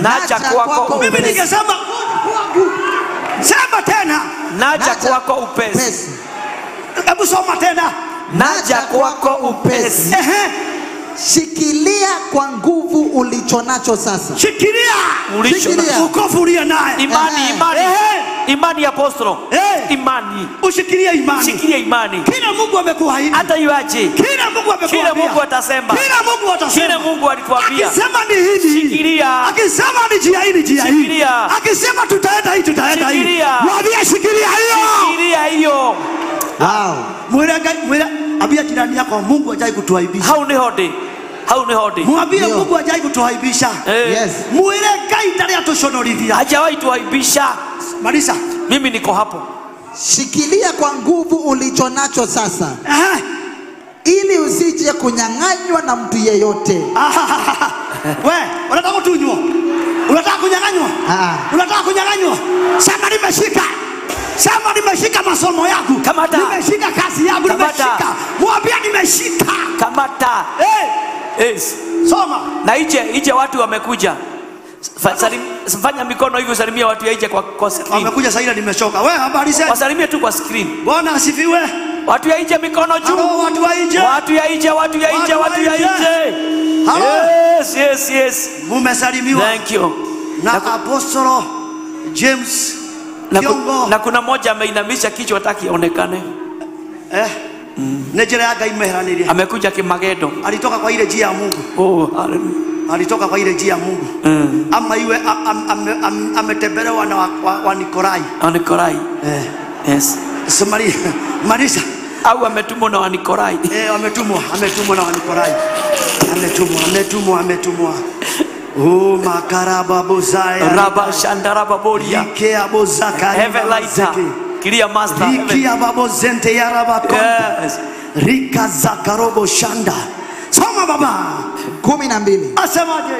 Naja kwako upesi. Mimi ningesema kwangu. Sema tena. Naja kwako upesi. Hebu soma tena. Naja kwako upesi. Shikilia kwa nguvu ulichonacho sasa. Shikilia. Ukofuria naye. Imani apostolo. Imani. Ushikilie imani. Shikilia imani. Kila Mungu amekuahidi. Hata iwaje. Kila Mungu amekuambia. Kila Mungu atasema. Kila Mungu alituambia. Akisema ni hivi. Shikilia. Akisema ni njia hii. Shikilia. Akisema tutaenda hii. Mwambie shikilia hiyo. Shikilia hiyo. Wow. Mwira abia jirani yako Mungu hajai kutuaibisha. Hau ni hodi. Mwambie Mungu hajai kutuaibisha. Yes. Mwire Ngai tari atushonolithia. Hajawahi tuaibisha. Marisa, mimi niko hapo. Shikilia kwa nguvu ulichonacho sasa. Ili usije kunyang'anywa na mtu yeyote. We, unataka kutunywa? Unataka kunyang'anywa? Unataka kunyang'anywa? Sema nimeshika. Sema nimeshika masomo yangu. Kamata. Nimeshika kazi yangu. Nimeshika. Mwambie nimeshika. Kamata. Yes. Soma. Na ije watu wamekuja. Fanya mikono hivyo, salimia watu ya ije kwa screen. Wamekuja sasa ila nimechoka. Wewe habari zetu. Wasalimie tu kwa screen. Bwana asifiwe. Watu ya ije mikono juu. Hello, watu wa ije. Watu ya ije. Yes. Mumesalimiwa. Thank you. Na Apostolo James Kiongo. Na kuna mmoja ameinamisha kichwa hataki aonekane. Nejera ya Ngai meheranirie. Amekuja kimagedo. Alitoka kwa ile njia ya Mungu. Hallelujah. Alitoka kwa ile njia ya Mungu. Ama iwe ametembelewa na wa Nikolai. Nikolai. Yes. Somali Marisa au ametumwa na wa Nikolai. Ametumwa na wa Nikolai. Ametumwa. Oh makaraba bozaya. Raba shandara baboria. Ikea bozaka. Heaven lighter. Kilia master. Ikea babozente ya raba konda. Yes. Rika zakarobo shanda. Soma baba. 12. Asemaje?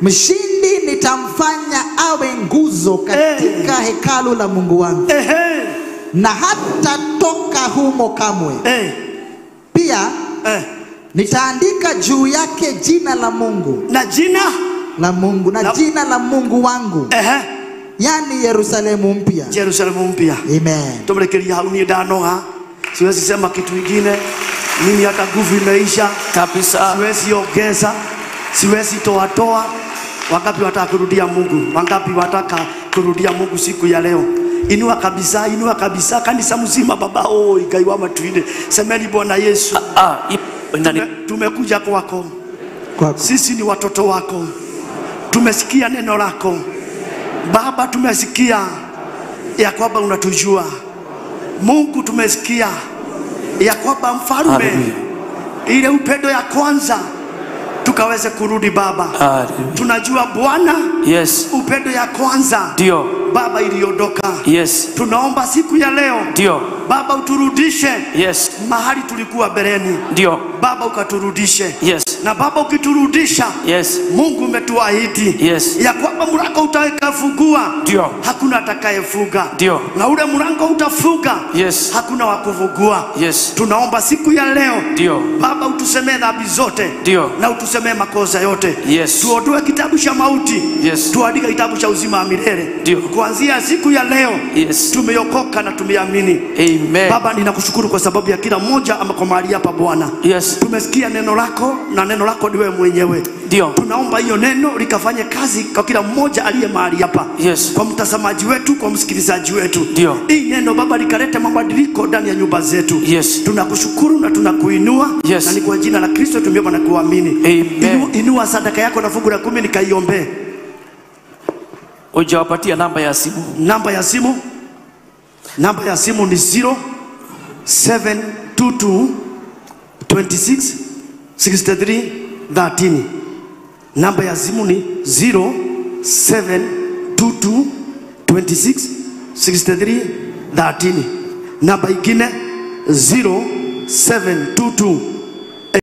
Mshindi nitamfanya awe nguzo katika hekalu la Mungu wangu. Na hata toka humo kamwe. Pia nitaandika juu yake jina la Mungu. Na jina la Mungu na jina la Mungu wangu. Yani Yerusalemu mpya. Amen. Tumelekelia hauni danoha. Siwezi sema kitu kingine. Mimi hata nguvu imeisha kabisa. Siwezi ongeza. Siwezi toa. Wangapi wataka kurudia Mungu? Wangapi wataka kurudia Mungu siku ya leo? Inua kabisa kanisa mzima baba. Igaiwa matuinde. Semeni Bwana Yesu. Tumekuja kwako. Sisi ni watoto wako. Tumesikia neno lako. Baba, tumesikia ya kwamba unatujua. Mungu, tumesikia ya kwamba mfalme ile upendo ya kwanza tukaweze kurudi Baba. Tunajua Bwana, yes, upendo ya kwanza ndio Baba iliondoka. Yes. Tunaomba siku ya leo ndio Baba uturudishe. Yes. Mahali tulikuwa bereni. Ndio. Baba ukaturudishe. Yes. Na Baba ukiturudisha. Yes. Mungu umetuahidi. Yes. Ya kwamba mlango utakayefungua. Ndio. Hakuna atakayefunga. Ndio. Na ule mlango utafunga. Yes. Hakuna wa kufungua. Yes. Tunaomba siku ya leo. Ndio. Baba utusemee dhambi zote. Ndio. Na utusemee makosa yote. Yes. Tuondoe kitabu cha mauti. Yes. Tuandike kitabu cha uzima wa milele. Ndio. Kuanzia siku ya leo. Yes. Tumeokoka na tumeamini. Amen. Baba ninakushukuru kwa sababu ya kila mmoja ama kwa mahali hapa Bwana. Yes. Tumesikia neno lako na neno lako ni wewe mwenyewe. Ndio. Tunaomba hiyo neno likafanye kazi kwa kila mmoja aliye mahali hapa. Yes. Kwa mtazamaji wetu, kwa msikilizaji wetu. Ndio. Hii neno Baba likalete mabadiliko ndani ya nyumba zetu. Yes. Tunakushukuru na tunakuinua. Yes. Na ni kwa jina la Kristo tumeomba na kuamini. Amen. Inua sadaka yako na fungu la 10 nikaiombee. Ujawapatia namba ya simu. Namba ya simu. Namba ya simu ni 0722 26 63 13. Namba ya simu ni 0722 26 63 13. Namba ingine 0722